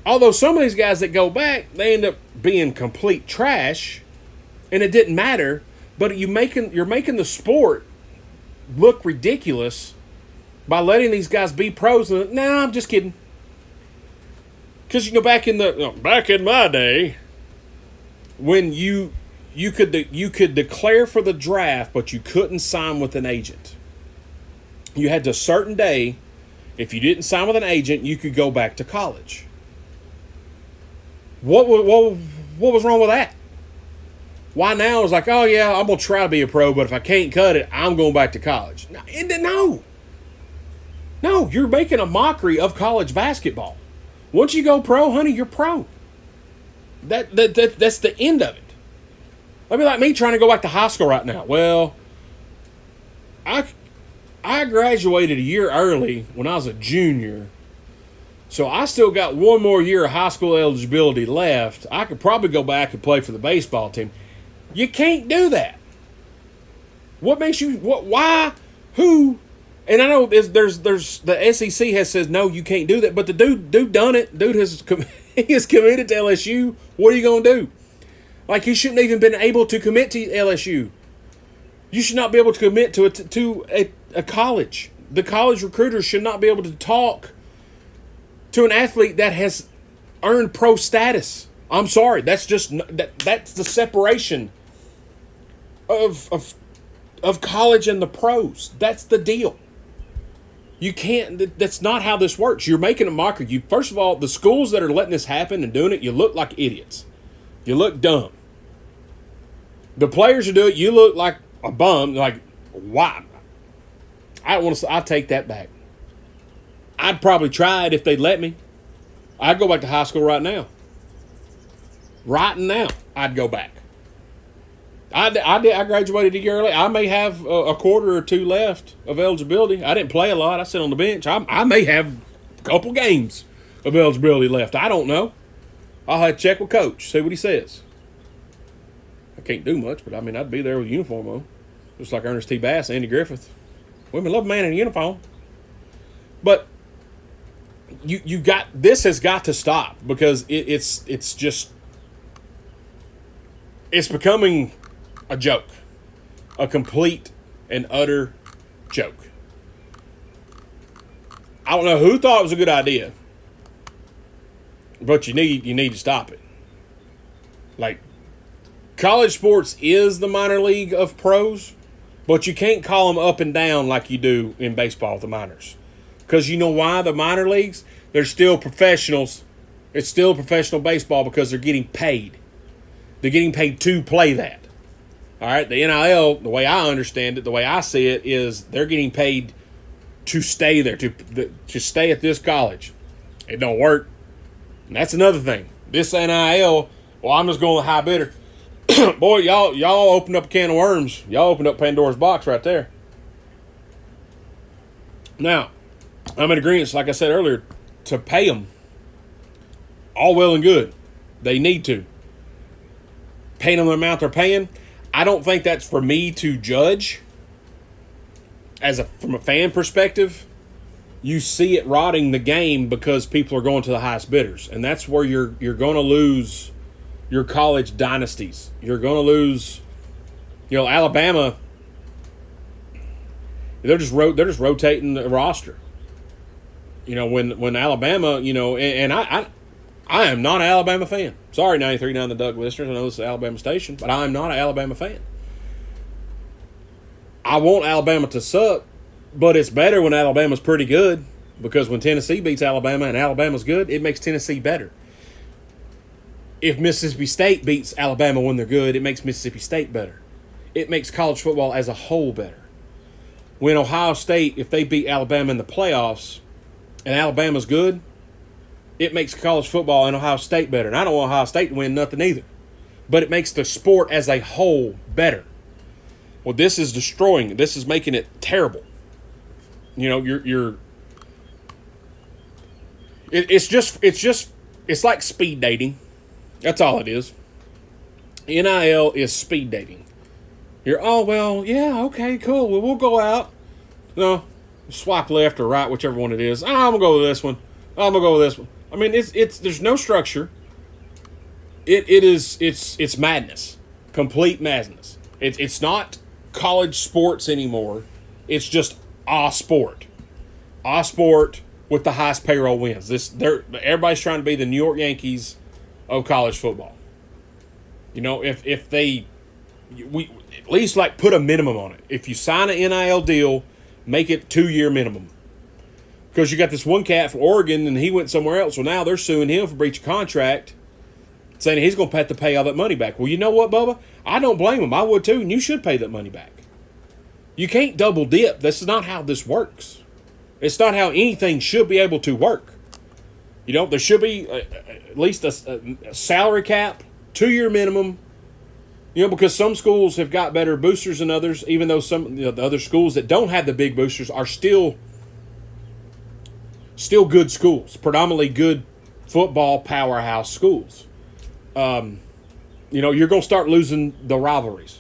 Although some of these guys that go back, they end up being complete trash, and it didn't matter, but you're making the sport look ridiculous by letting these guys be pros. And nah, I'm just kidding. Because you go back in my day, when you could declare for the draft, but you couldn't sign with an agent. You had to a certain day, if you didn't sign with an agent, you could go back to college. What was wrong with that? Why now is like, oh yeah, I'm going to try to be a pro, but if I can't cut it, I'm going back to college. No, you're making a mockery of college basketball. Once you go pro, honey, you're pro. That's the end of it. I mean, like me trying to go back to high school right now. Well, I graduated a year early when I was a junior, so I still got one more year of high school eligibility left. I could probably go back and play for the baseball team. You can't do that. What makes you? What? Why? Who? And I know there's the SEC has says no, you can't do that. But the dude done it. Dude he is committed to LSU. What are you gonna do? Like, he shouldn't even been able to commit to LSU. You should not be able to commit to a college. The college recruiters should not be able to talk to an athlete that has earned pro status. I'm sorry, that's just that's the separation of college and the pros. That's the deal. You can't. That's not how this works. You're making a mockery. You first of all, the schools that are letting this happen and doing it, you look like idiots. You look dumb. The players who do it, you look like a bum. Like, why? I don't want to. I take that back. I'd probably try it if they'd let me. I'd go back to high school right now. Right now, I'd go back. I graduated a year early. I may have a quarter or two left of eligibility. I didn't play a lot. I sit on the bench. I may have a couple games of eligibility left. I don't know. I'll have to check with Coach, see what he says. I can't do much, but I mean, I'd be there with a uniform on. Just like Ernest T. Bass, Andy Griffith. Women love a man in a uniform. But you got, this has got to stop because it's becoming a joke. A complete and utter joke. I don't know who thought it was a good idea, but you need to stop it. Like, college sports is the minor league of pros, but you can't call them up and down like you do in baseball with the minors. Because you know why? The minor leagues, they're still professionals. It's still professional baseball because they're getting paid. They're getting paid to play that. All right, the NIL, the way I understand it, the way I see it, is they're getting paid to stay there, to stay at this college. It don't work. And that's another thing. This NIL, well, I'm just going to high bidder. Boy, y'all opened up a can of worms. Y'all opened up Pandora's box right there. Now, I'm in agreement, like I said earlier, to pay them. All well and good. They need to. Paying them the amount they're paying, I don't think that's for me to judge. From a fan perspective, you see it rotting the game because people are going to the highest bidders, and that's where you're going to lose your college dynasties. You're going to lose, Alabama. They're just rotating the roster. When Alabama, and I am not an Alabama fan. Sorry, 93.9 The Duck listeners. I know this is an Alabama station, but I am not an Alabama fan. I want Alabama to suck, but it's better when Alabama's pretty good, because when Tennessee beats Alabama and Alabama's good, it makes Tennessee better. If Mississippi State beats Alabama when they're good, it makes Mississippi State better. It makes college football as a whole better. When Ohio State, if they beat Alabama in the playoffs and Alabama's good, it makes college football and Ohio State better. And I don't want Ohio State to win nothing either. But it makes the sport as a whole better. Well, this is destroying it. This is making it terrible. It's like speed dating. That's all it is. NIL is speed dating. Okay, cool. Well, we'll go out. No, swipe left or right, whichever one it is. I'm gonna go with this one. I'm gonna go with this one. I mean, it's there's no structure. It's madness, complete madness. It's not college sports anymore. It's just a sport with the highest payroll wins. Everybody's trying to be the New York Yankees of college football. If we at least put a minimum on it. If you sign an NIL deal, make it 2-year minimum. Because you got this one cat from Oregon and he went somewhere else. Well, now they're suing him for breach of contract, saying he's going to have to pay all that money back. Well, you know what, Bubba? I don't blame him. I would too, and you should pay that money back. You can't double dip. This is not how this works. It's not how anything should be able to work. There should be at least a salary cap, 2-year minimum. Because some schools have got better boosters than others, even though some the other schools that don't have the big boosters are still good schools, predominantly good football powerhouse schools. You're going to start losing the rivalries.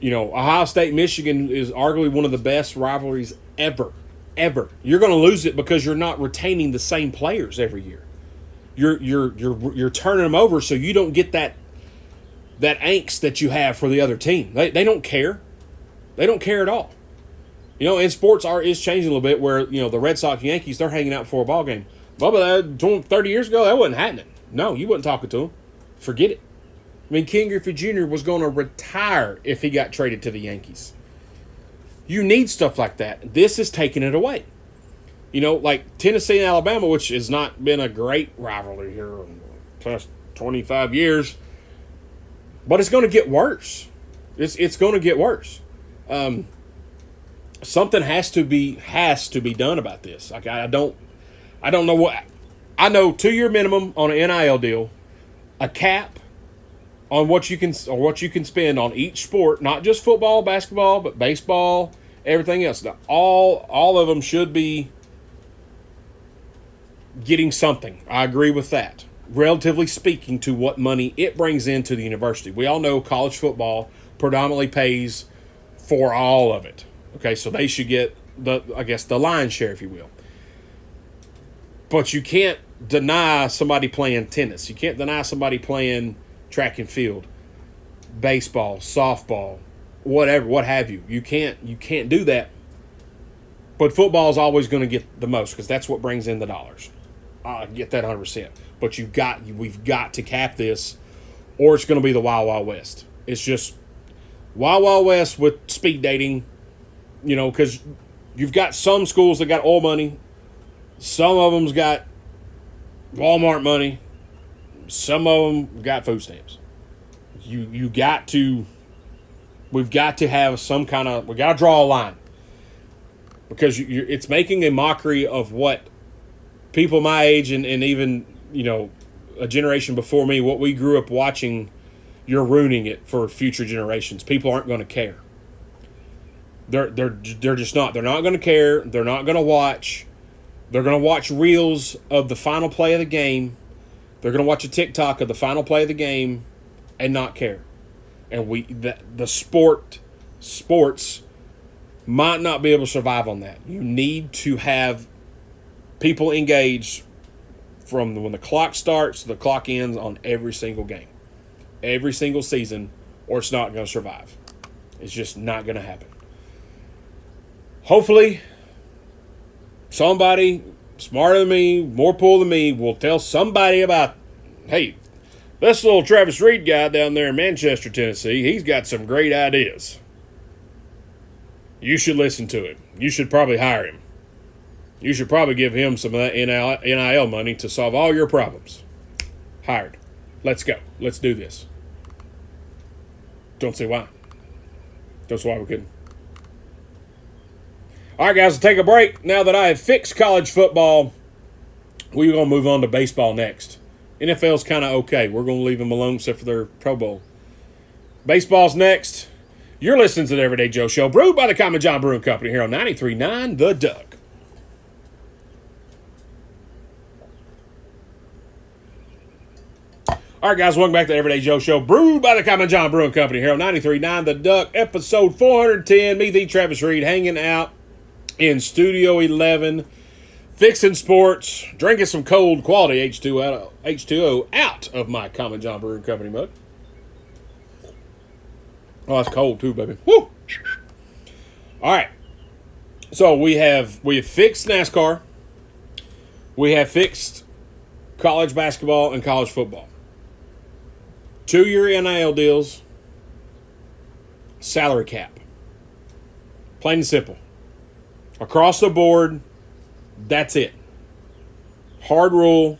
Ohio State, Michigan is arguably one of the best rivalries ever. You're going to lose it because you're not retaining the same players every year. You're turning them over so you don't get that angst that you have for the other team. They don't care. They don't care at all. And sports is changing a little bit where, the Red Sox, Yankees, they're hanging out for a ball game. Bubba, 30 years ago, that wasn't happening. No, you wasn't talking to them. Forget it. Ken Griffey Jr. was going to retire if he got traded to the Yankees. You need stuff like that. This is taking it away. Like Tennessee and Alabama, which has not been a great rivalry here in the past 25 years. But it's going to get worse. It's going to get worse. Something has to be done about this. Like I don't know what. I know 2-year minimum on an NIL deal, a cap on what you can spend on each sport, not just football, basketball, but baseball, everything else. Now, all of them should be getting something. I agree with that. Relatively speaking to what money it brings into the university. We all know college football predominantly pays for all of it. Okay, so they should get the lion's share, if you will. But you can't deny somebody playing tennis. You can't deny somebody playing track and field, baseball, softball, whatever, what have you. You can't do that. But football is always going to get the most because that's what brings in the dollars. I get that 100%. But we've got to cap this, or it's going to be the Wild Wild West. It's just Wild Wild West with speed dating, because you've got some schools that got oil money, some of them's got Walmart money, some of them got food stamps. We've got to have some kind of, we got to draw a line because it's making a mockery of what people my age and even a generation before me, what we grew up watching. You're ruining it for future generations. People aren't going to care. They're just not. They're not going to care. They're not going to watch. They're going to watch reels of the final play of the game. They're going to watch a TikTok of the final play of the game and not care. And the sports might not be able to survive on that. You need to have people engaged from when the clock starts to the clock ends on every single game, every single season, or it's not going to survive. It's just not going to happen. Hopefully, somebody smarter than me, more pull than me, will tell somebody about, hey, this little Travis Reed guy down there in Manchester, Tennessee, he's got some great ideas. You should listen to him. You should probably hire him. You should probably give him some of that NIL money to solve all your problems. Hired. Let's go. Let's do this. Don't see why. Don't see why we couldn't. All right, guys, we'll take a break. Now that I have fixed college football, we're going to move on to baseball next. NFL's kind of okay. We're going to leave them alone except for their Pro Bowl. Baseball's next. You're listening to the Everyday Joe Show, brewed by the Common John Brewing Company here on 93.9 The Duck. All right, guys, welcome back to the Everyday Joe Show, brewed by the Common John Brewing Company here on 93.9 The Duck, episode 410. Me, the Travis Reed, hanging out in Studio 11, fixing sports, drinking some cold quality H2O out of my Common John Brewing Company mug. Oh, it's cold too, baby. Woo! All right. So we have fixed NASCAR. We have fixed college basketball and college football. 2-year NIL deals. Salary cap. Plain and simple. Across the board, that's it. Hard rule.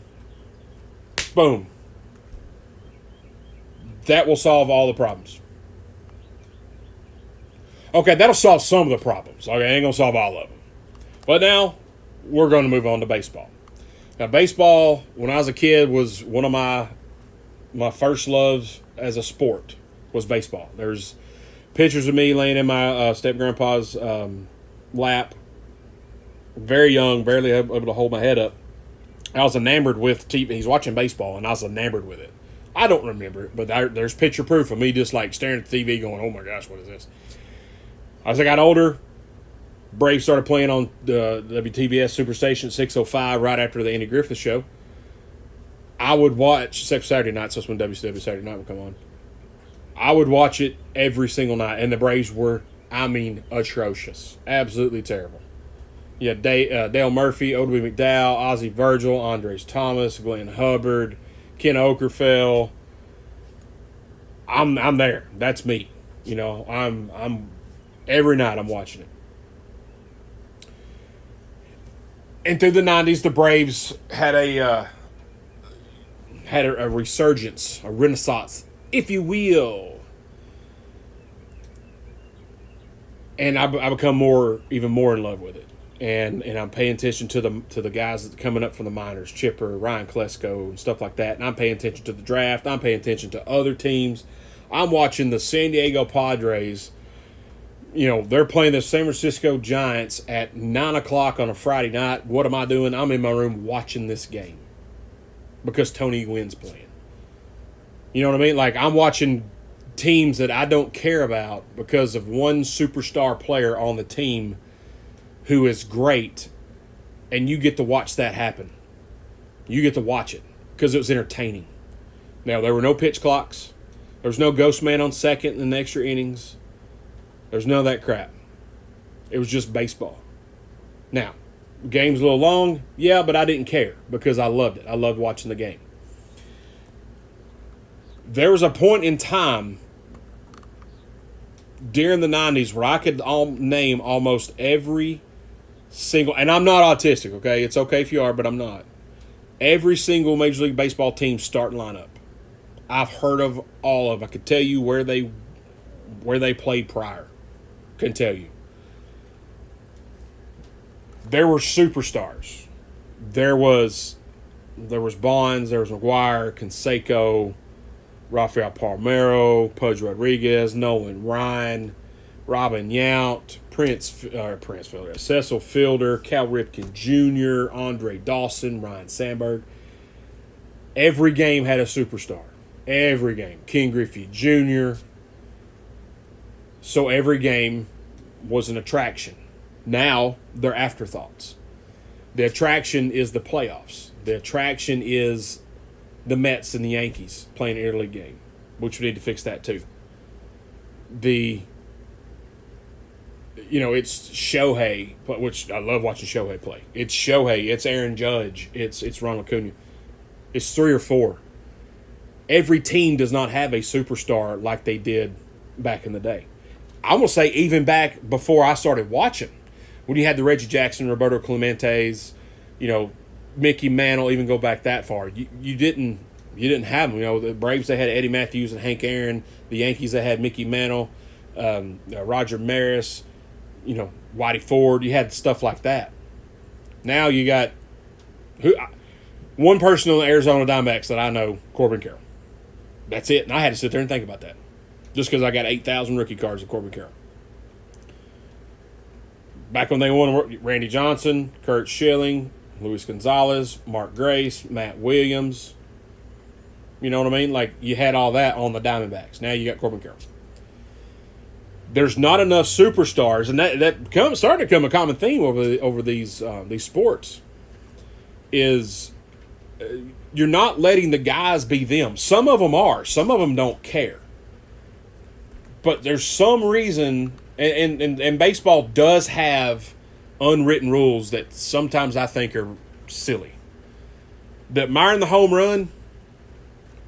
Boom. That will solve all the problems. Okay, that'll solve some of the problems. Okay, ain't going to solve all of them. But now, we're going to move on to baseball. Now, baseball, when I was a kid, was one of my first loves as a sport was baseball. There's pictures of me laying in my step-grandpa's lap, very young, barely able to hold my head up. I was enamored with TV. He's watching baseball, and I was enamored with it. I don't remember it, but there's picture proof of me just like staring at the TV going, oh my gosh, what is this? As I got older, Braves started playing on the WTBS Superstation 605 right after the Andy Griffith show. I would watch, except Saturday nights, that's when WCW Saturday Night would come on. I would watch it every single night, and the Braves were, atrocious. Absolutely terrible. You had Dale Murphy, Odie McDowell, Ozzie Virgil, Andres Thomas, Glenn Hubbard, Ken Okerfell. I'm there. That's me. I'm every night I'm watching it. And through the 90s, the Braves had a resurgence, a renaissance, if you will. And I become even more in love with it. And I'm paying attention to the guys that are coming up from the minors, Chipper, Ryan Klesko, and stuff like that. And I'm paying attention to the draft. I'm paying attention to other teams. I'm watching the San Diego Padres. They're playing the San Francisco Giants at 9 o'clock on a Friday night. What am I doing? I'm in my room watching this game because Tony Gwynn's playing. You know what I mean? Like, I'm watching teams that I don't care about because of one superstar player on the team who is great, and you get to watch that happen. You get to watch it because it was entertaining. Now, there were no pitch clocks. There was no ghost man on second in the extra innings. There's none of that crap. It was just baseball. Now, the game's a little long, yeah, but I didn't care because I loved it. I loved watching the game. There was a point in time during the 90s where I could name almost every single, and I'm not autistic, okay? It's okay if you are, but I'm not. Every single Major League Baseball team starting lineup. I've heard of all of them. I could tell you where they played prior. Can tell you. There were superstars. There was Bonds, there was McGuire, Canseco, Rafael Palmeiro, Pudge Rodriguez, Nolan Ryan, Robin Yount, Cecil Fielder, Cal Ripken Jr., Andre Dawson, Ryan Sandberg. Every game had a superstar. Every game. Ken Griffey Jr. So every game was an attraction. Now they're afterthoughts. The attraction is the playoffs. The attraction is the Mets and the Yankees playing an interleague game, which we need to fix that too. It's Shohei, which I love watching Shohei play. It's Shohei. It's Aaron Judge. It's Ronald Acuna. It's 3 or 4. Every team does not have a superstar like they did back in the day. I'm going to say even back before I started watching, when you had the Reggie Jackson, Roberto Clementes, Mickey Mantle, even go back that far. You didn't have them. The Braves, they had Eddie Matthews and Hank Aaron. The Yankees, they had Mickey Mantle, Roger Maris, Whitey Ford. You had stuff like that. Now you got one person on the Arizona Diamondbacks that I know, Corbin Carroll. That's it. And I had to sit there and think about that. Just because I got 8,000 rookie cards of Corbin Carroll. Back when they won, Randy Johnson, Kurt Schilling, Luis Gonzalez, Mark Grace, Matt Williams. You know what I mean? Like, you had all that on the Diamondbacks. Now you got Corbin Carroll. There's not enough superstars, and that started to become a common theme over these sports. Is you're not letting the guys be them. Some of them are. Some of them don't care. But there's some reason, and baseball does have unwritten rules that sometimes I think are silly. That Myron the home run,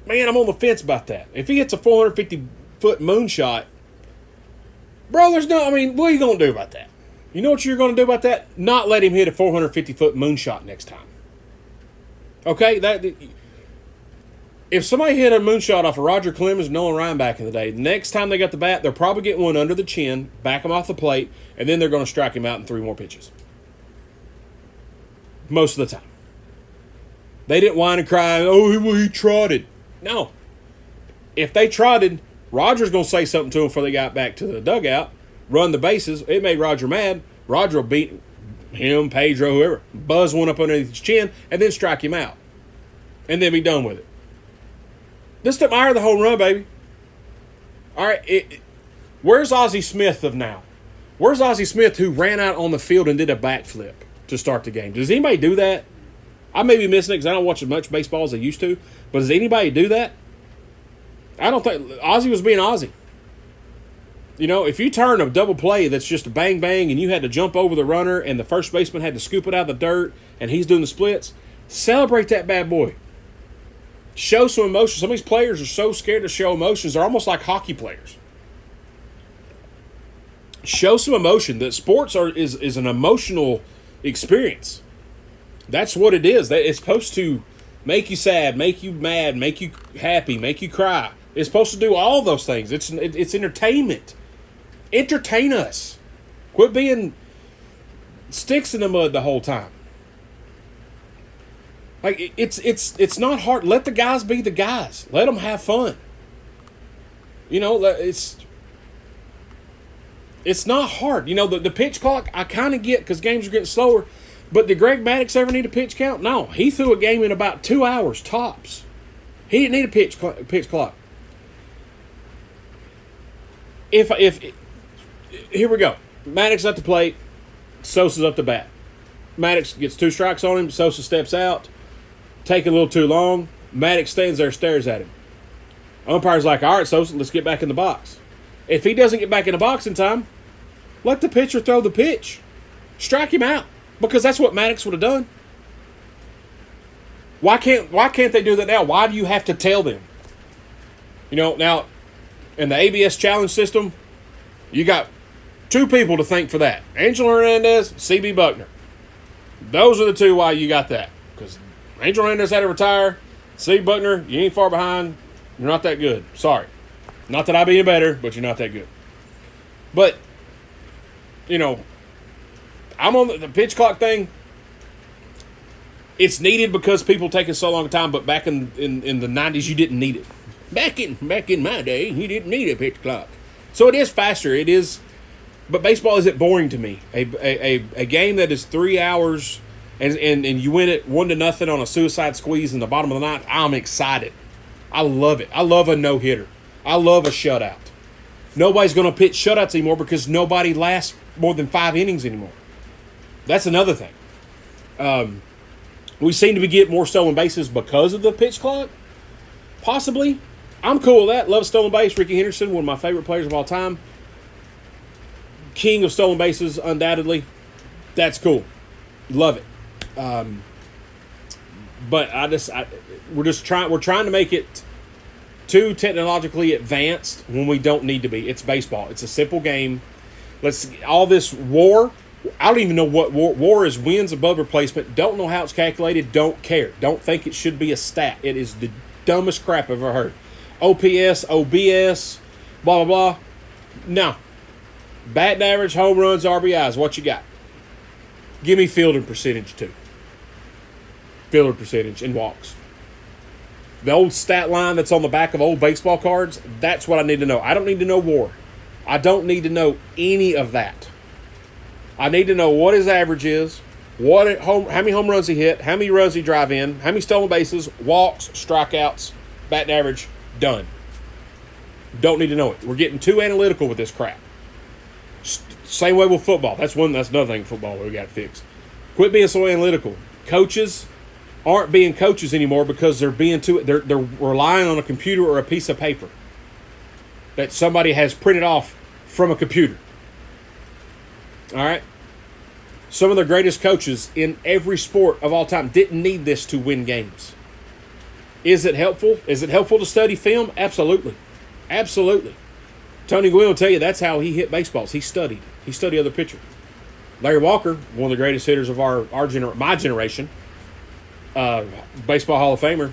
man, I'm on the fence about that. If he hits a 450-foot moonshot, bro, what are you going to do about that? You know what you're going to do about that? Not let him hit a 450-foot moonshot next time. Okay? If somebody hit a moonshot off of Roger Clemens and Nolan Ryan back in the day, next time they got the bat, they'll probably get one under the chin, back him off the plate, and then they're going to strike him out in 3 more pitches. Most of the time. They didn't whine and cry, oh, well, he trotted. No. If they trotted, Roger's going to say something to him before they got back to the dugout, run the bases. It made Roger mad. Roger will beat him, Pedro, whoever, buzz one up underneath his chin, and then strike him out. And then be done with it. Just admire the home run, baby. All right, where's Ozzie Smith of now? Where's Ozzie Smith who ran out on the field and did a backflip to start the game? Does anybody do that? I may be missing it because I don't watch as much baseball as I used to. But does anybody do that? I don't think. Ozzie was being Ozzie. You know, if you turn a double play that's just a bang bang and you had to jump over the runner and the first baseman had to scoop it out of the dirt and he's doing the splits, celebrate that bad boy. Show some emotion. Some of these players are so scared to show emotions. They're almost like hockey players. Show some emotion. That sports is an emotional experience. That's what it is. It's supposed to make you sad, make you mad, make you happy, make you cry. It's supposed to do all those things. It's entertainment. Entertain us. Quit being sticks in the mud the whole time. Like it's not hard. Let the guys be the guys. Let them have fun. You know, it's not hard. You know, the pitch clock I kind of get because games are getting slower. But did Greg Maddux ever need a pitch count? No, he threw a game in about 2 hours tops. He didn't need a pitch clock. If here we go, Maddux at the plate, Sosa's up the bat. Maddux gets 2 strikes on him. Sosa steps out. Taking a little too long. Maddux stands there, stares at him. Umpire's like, all right, Sosa, let's get back in the box. If he doesn't get back in the box in time, let the pitcher throw the pitch. Strike him out. Because that's what Maddux would have done. Why can't they do that now? Why do you have to tell them? You know, now, in the ABS challenge system, you got 2 people to thank for that. Angel Hernandez, C.B. Buckner. Those are the 2 why you got that. Because Angel Hernandez had to retire. C. Buckner, you ain't far behind. You're not that good. Sorry. Not that I be any better, but you're not that good. But, you know, I'm on the pitch clock thing. It's needed because people taking so long time, but back in the 90s, you didn't need it. Back in my day, you didn't need a pitch clock. So it is faster. It is, but baseball isn't boring to me. A game that is 3 hours and you win it 1-0 on a suicide squeeze in the bottom of the ninth, I'm excited. I love it. I love a no-hitter. I love a shutout. Nobody's going to pitch shutouts anymore because nobody lasts more than 5 innings anymore. That's another thing. We seem to be getting more stolen bases because of the pitch clock. Possibly. I'm cool with that. Love stolen base. Ricky Henderson, one of my favorite players of all time. King of stolen bases, undoubtedly. That's cool. Love it. But we're trying to make it too technologically advanced when we don't need to be. It's baseball. It's a simple game. All this war. I don't even know what war is. Wins above replacement. Don't know how it's calculated. Don't care. Don't think it should be a stat. It is the dumbest crap I've ever heard. OPS, OBS, blah, blah, blah. No. Batting average, home runs, RBIs. What you got? Give me fielding percentage, too. Fielder percentage and walks. The old stat line that's on the back of old baseball cards, that's what I need to know. I don't need to know WAR. I don't need to know any of that. I need to know what his average is, how many home runs he hit, how many runs he drive in, how many stolen bases, walks, strikeouts, batting average, done. Don't need to know it. We're getting too analytical with this crap. Same way with football. That's another thing in football we got to fix. Quit being so analytical. Coaches aren't being coaches anymore because they're relying on a computer or a piece of paper that somebody has printed off from a computer. All right? Some of the greatest coaches in every sport of all time didn't need this to win games. Is it helpful? Is it helpful to study film? Absolutely. Absolutely. Tony Gwynn will tell you that's how he hit baseballs. He studied. He studied other pitchers. Larry Walker, one of the greatest hitters of my generation, baseball Hall of Famer,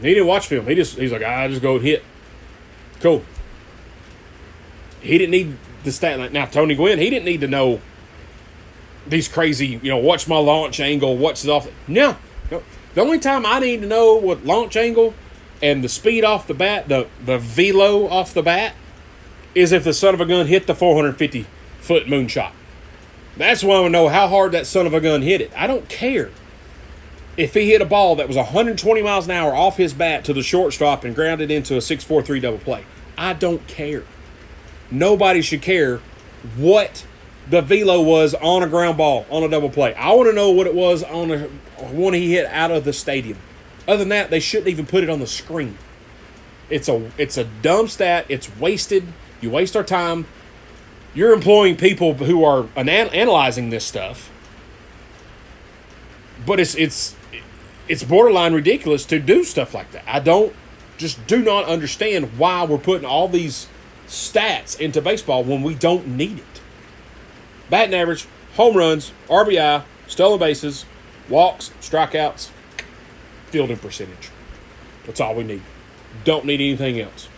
he didn't watch film. He's like, I just go and hit. Cool. He didn't need the stat line. Now, Tony Gwynn, he didn't need to know these crazy, watch my launch angle, what's it off. No. The only time I need to know what launch angle and the speed off the bat, the velo off the bat, is if the son of a gun hit the 450-foot moonshot. That's why I want to know how hard that son of a gun hit it. I don't care if he hit a ball that was 120 miles an hour off his bat to the shortstop and grounded into a 6-4-3 double play. I don't care. Nobody should care what the velo was on a ground ball, on a double play. I want to know what it was on one he hit out of the stadium. Other than that, they shouldn't even put it on the screen. It's a dumb stat. It's wasted. You waste our time. You're employing people who are analyzing this stuff. But it's borderline ridiculous to do stuff like that. I do not understand why we're putting all these stats into baseball when we don't need it. Batting average, home runs, RBI, stolen bases, walks, strikeouts, fielding percentage. That's all we need. Don't need anything else.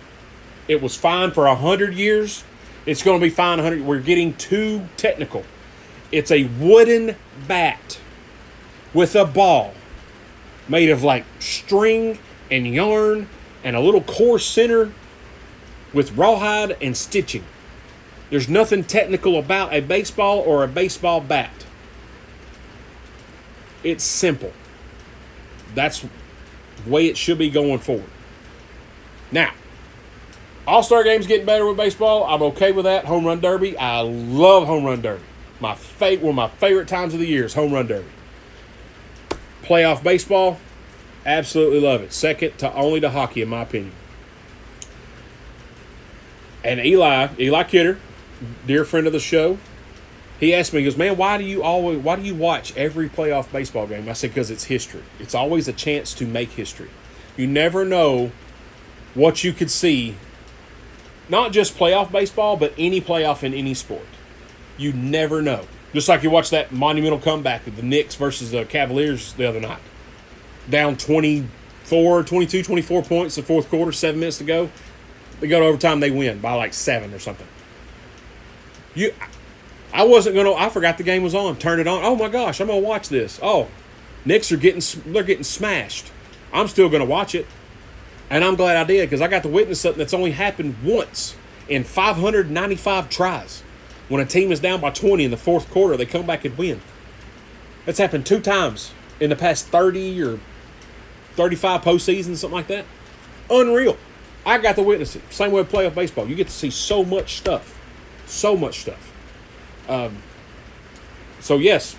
It was fine for 100 years. It's going to be fine 100. We're getting too technical. It's a wooden bat with a ball made of like string and yarn and a little core center with rawhide and stitching. There's nothing technical about a baseball or a baseball bat. It's simple. That's the way it should be going forward. Now, All-Star game's getting better with baseball. I'm okay with that. Home run derby. I love home run derby. One of my favorite times of the year is home run derby. Playoff baseball, absolutely love it. Second to only to hockey, in my opinion. And Eli Kidder, dear friend of the show, he asked me, he goes, man, why do you watch every playoff baseball game? I said, because it's history. It's always a chance to make history. You never know what you could see, not just playoff baseball, but any playoff in any sport. You never know. Just like you watched that monumental comeback of the Knicks versus the Cavaliers the other night. Down 24 points in the fourth quarter, 7 minutes to go. They go to overtime, they win by like 7 or something. I forgot the game was on. Turned it on. Oh my gosh, I'm going to watch this. Oh, Knicks are getting smashed. I'm still going to watch it. And I'm glad I did because I got to witness something that's only happened once in 595 tries. When a team is down by 20 in the fourth quarter, they come back and win. That's happened 2 times in the past 30 or 35 postseasons, something like that. Unreal. I got to witness it. Same way with playoff baseball. You get to see so much stuff. So much stuff. So, yes.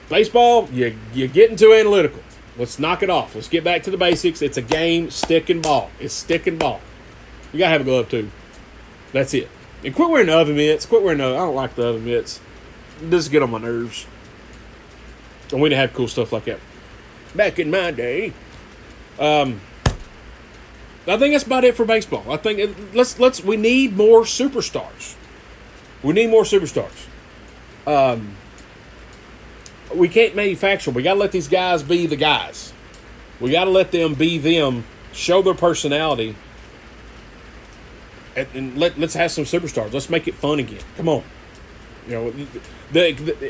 Baseball, you're getting too analytical. Let's knock it off. Let's get back to the basics. It's a game, stick and ball. It's stick and ball. You got to have a glove, too. That's it. And quit wearing the oven mitts. I don't like the oven mitts. This get on my nerves. And we didn't have cool stuff like that back in my day. I think that's about it for baseball. I think we need more superstars. We need more superstars. We can't manufacture them. We got to let these guys be the guys. We got to let them be them, show their personality, and let's have some superstars. Let's make it fun again. Come on. You know,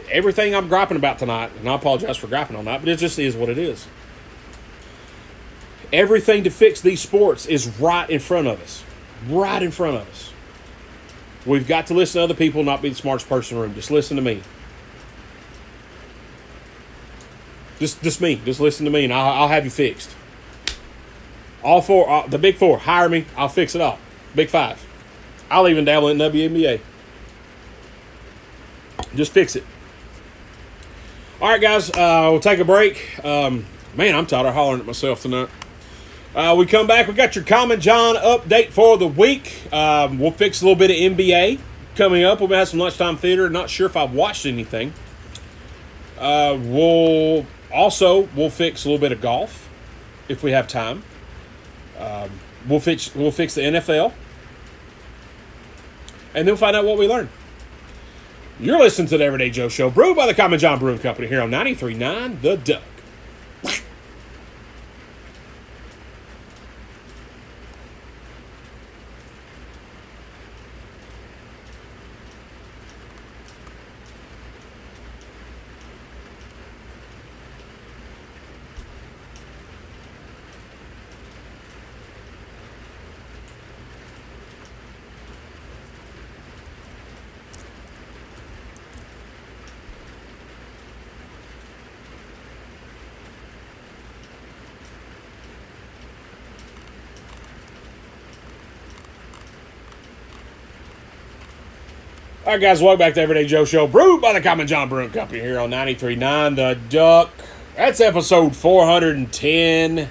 everything I'm griping about tonight, and I apologize for griping on that, but it just is what it is. Everything to fix these sports is right in front of us. Right in front of us. We've got to listen to other people, not be the smartest person in the room. Just listen to me. Just me. Just listen to me, and I'll have you fixed. All 4, the big 4, hire me. I'll fix it all. Big 5. I'll even dabble in WNBA. Just fix it. All right, guys. We'll take a break. Man, I'm tired of hollering at myself tonight. We come back. We got your Common John update for the week. We'll fix a little bit of NBA coming up. We'll have some lunchtime theater. Not sure if I've watched anything. We'll fix a little bit of golf if we have time. We'll fix the NFL, and then we'll find out what we learn. You're listening to the Everyday Joe Show, brewed by the Common John Brewing Company here on 93.9 The Duck. All right, guys, welcome back to Everyday Joe Show, brewed by the Common John Brewing Company here on 93.9 The Duck. That's episode 410.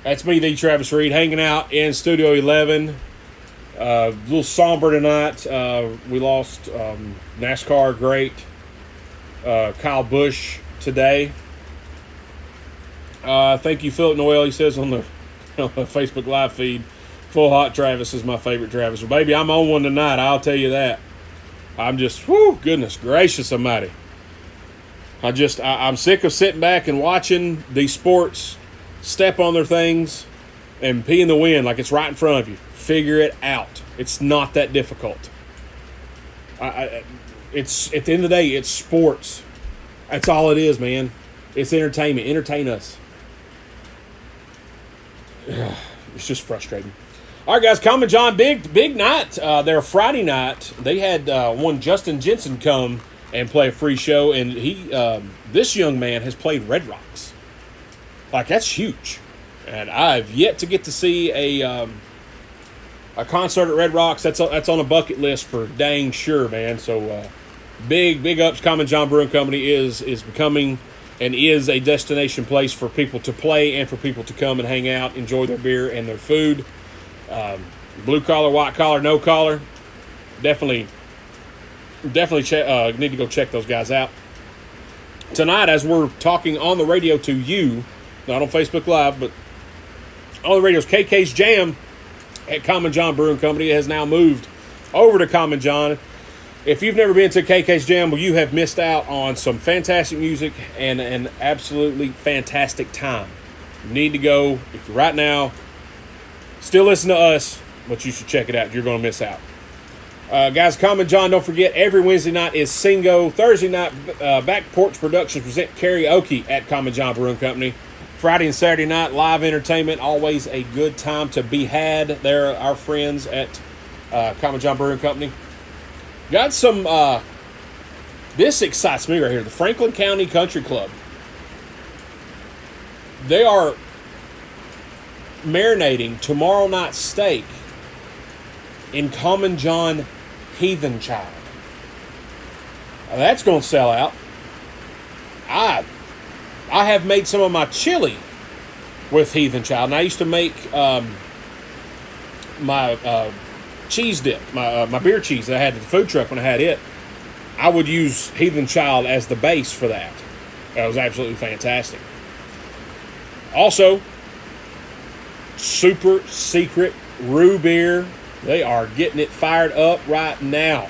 That's me, the Travis Reed, hanging out in Studio 11. A little somber tonight. We lost NASCAR great Kyle Busch today. Thank you, Philip Noel. He says on the Facebook Live feed, Full Hot Travis is my favorite Travis. Well, baby, I'm on one tonight, I'll tell you that. I'm just, goodness gracious almighty. I'm sick of sitting back and watching these sports step on their things and pee in the wind like it's right in front of you. Figure it out. It's not that difficult. It's at the end of the day, it's sports. That's all it is, man. It's entertainment. Entertain us. It's just frustrating. All right, guys, Common John, big night. Their Friday night, they had one Justin Jensen come and play a free show, and this young man has played Red Rocks. Like, that's huge. And I've yet to get to see a concert at Red Rocks. That's on a bucket list for dang sure, man. So big ups. Common John Brewing Company is becoming and is a destination place for people to play and for people to come and hang out, enjoy their beer and their food. Blue collar, white collar, no collar. Definitely need to go check those guys out. Tonight, as we're talking on the radio to you, not on Facebook Live, but on the radio's KK's Jam at Common John Brewing Company has now moved over to Common John. If you've never been to KK's Jam, well, you have missed out on some fantastic music and an absolutely fantastic time. You need to go. If you're right now still listen to us, but you should check it out. You're going to miss out. Guys, Common John, don't forget, every Wednesday night is Singo. Thursday night, Back Porch Productions present karaoke at Common John Brewing Company. Friday and Saturday night, live entertainment. Always a good time to be had. They're our friends at Common John Brewing Company. Got some, this excites me right here. The Franklin County Country Club. They are marinating tomorrow night's steak in Common John Heathen Child. That's going to sell out. I have made some of my chili with Heathen Child, and I used to make my cheese dip, my beer cheese that I had at the food truck when I had it. I would use Heathen Child as the base for that. That was absolutely fantastic. Also, super secret Rue beer. They are getting it fired up right now.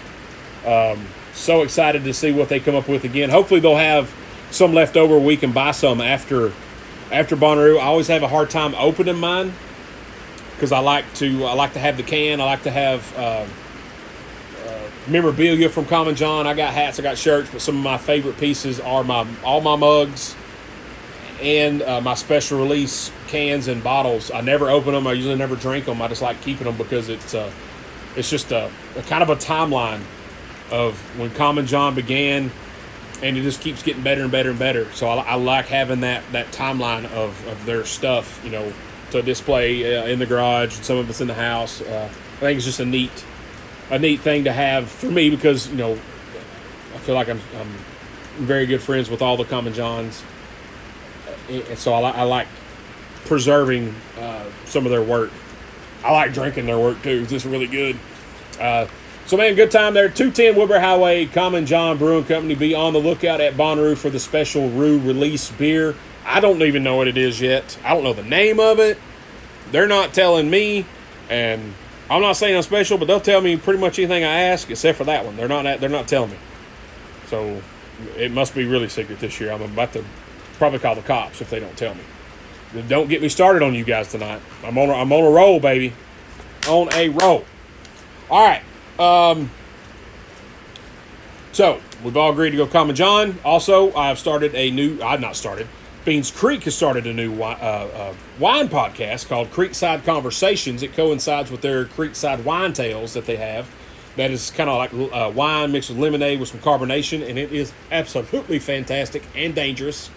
So excited to see what they come up with again. Hopefully they'll have some left over. We can buy some after Bonnaroo. I always have a hard time opening mine because I like to have the can. I like to have memorabilia from Common John. I got hats, I got shirts, but some of my favorite pieces are all my mugs and my special release cans and bottles. I never open them. I usually never drink them. I just like keeping them because it's just a kind of a timeline of when Common John began, and it just keeps getting better and better and better. So I like having that timeline of their stuff, to display in the garage, and some of it's in the house. I think it's just a neat thing to have for me because I feel like I'm very good friends with all the Common Johns. And so I like preserving some of their work. I like drinking their work too. It's just really good. So, man, good time there. 210 Woodbury Highway, Common John Brewing Company. Be on the lookout at Bonnaroo for the special Rue release beer. I don't even know what it is yet. I don't know the name of it. They're not telling me, and I'm not saying I'm special, but they'll tell me pretty much anything I ask except for that one. They're not telling me. So it must be really secret this year. I'm about to probably call the cops if they don't tell me. Don't get me started on you guys tonight. I'm on a roll, baby. On a roll. All right. So we've all agreed to go Common John. Also, Beans Creek has started a new wine podcast called Creekside Conversations. It coincides with their Creekside Wine Tales that they have. That is kind of like wine mixed with lemonade with some carbonation, and it is absolutely fantastic and dangerous.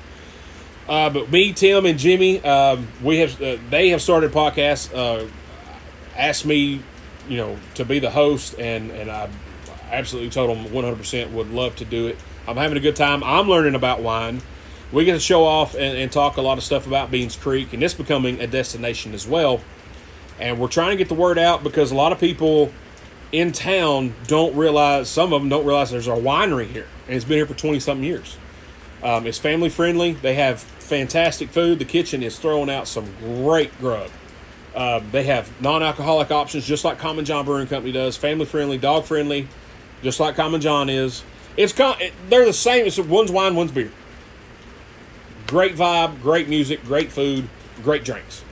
But me, Tim, and Jimmy, they have started podcasts. Asked me, to be the host, and absolutely told them 100% would love to do it. I'm having a good time. I'm learning about wine. We get to show off and talk a lot of stuff about Beans Creek, and it's becoming a destination as well. And we're trying to get the word out because a lot of people in town don't realize, some of them don't realize there's a winery here. And it's been here for 20-something years. It's family friendly. They have fantastic food. The kitchen is throwing out some great grub. They have non-alcoholic options just like Common John Brewing Company does. Family friendly, dog friendly, just like Common John is. They're the same. It's one's wine, one's beer. Great vibe, great music, great food, great drinks.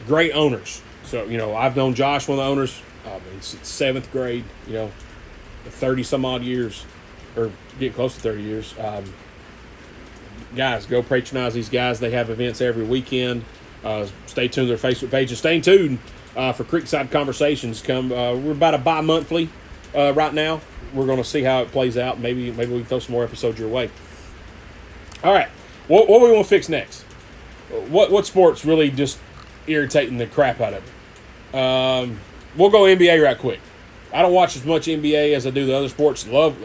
Great owners. So, I've known Josh, one of the owners, since 7th grade, 30-some-odd years, or getting close to 30 years. Guys, go patronize these guys. They have events every weekend. Stay tuned to their Facebook page. And stay tuned for Creekside Conversations. We're about a bi-monthly right now. We're going to see how it plays out. Maybe we can throw some more episodes your way. All right. What do we want to fix next? What sport's really just irritating the crap out of me? We'll go NBA right quick. I don't watch as much NBA as I do the other sports. Love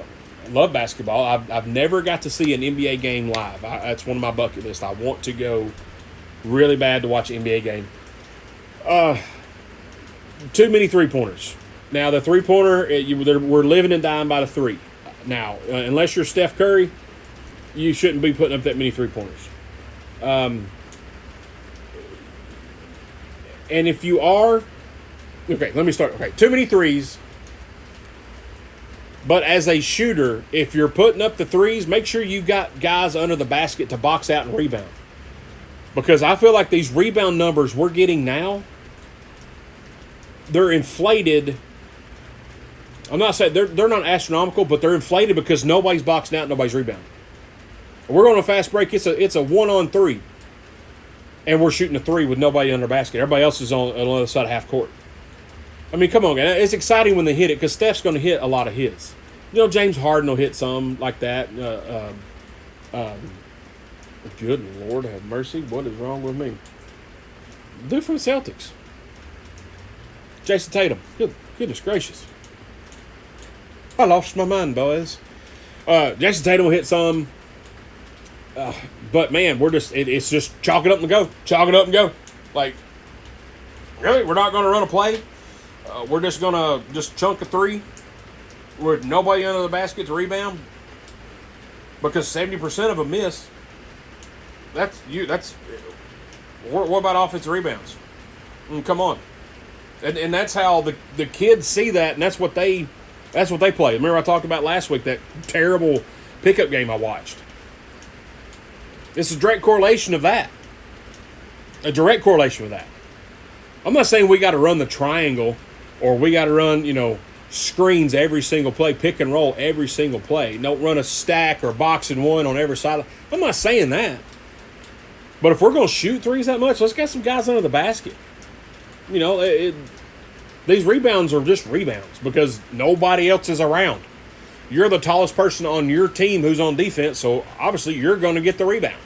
basketball. I've never got to see an NBA game live. That's one of my bucket lists. I want to go really bad to watch an NBA game. Too many three-pointers. Now, the three-pointer, we're living and dying by the three. Now, unless you're Steph Curry, you shouldn't be putting up that many three-pointers. And if you are, okay, let me start. Okay, too many threes. But as a shooter, if you're putting up the threes, make sure you got guys under the basket to box out and rebound. Because I feel like these rebound numbers we're getting now, they're inflated. I'm not saying they're not astronomical, but they're inflated because nobody's boxing out, nobody's rebounding. We're on a fast break. It's a 1-on-3, and we're shooting a three with nobody under basket. Everybody else is on the other side of half court. I mean, come on, man. It's exciting when they hit it because Steph's going to hit a lot of his. James Harden will hit some like that. Good Lord have mercy. What is wrong with me? Dude from the Celtics. Jason Tatum. Goodness gracious. I lost my mind, boys. Jason Tatum will hit some. But, man, it's just chalk it up and go. Chalk it up and go. Like, really? We're not going to run a play? We're just going to just chunk a three with nobody under the basket to rebound? Because 70% of them miss. What about offensive rebounds? Come on. And that's how the kids see that, and that's what they play. Remember I talked about last week, that terrible pickup game I watched. It's a direct correlation of that. A direct correlation with that. I'm not saying we got to run the triangle or we got to run, screens every single play, pick and roll every single play. Don't run a stack or box and one on every side. I'm not saying that. But if we're going to shoot threes that much, let's get some guys under the basket. These rebounds are just rebounds because nobody else is around. You're the tallest person on your team who's on defense, so obviously you're going to get the rebound.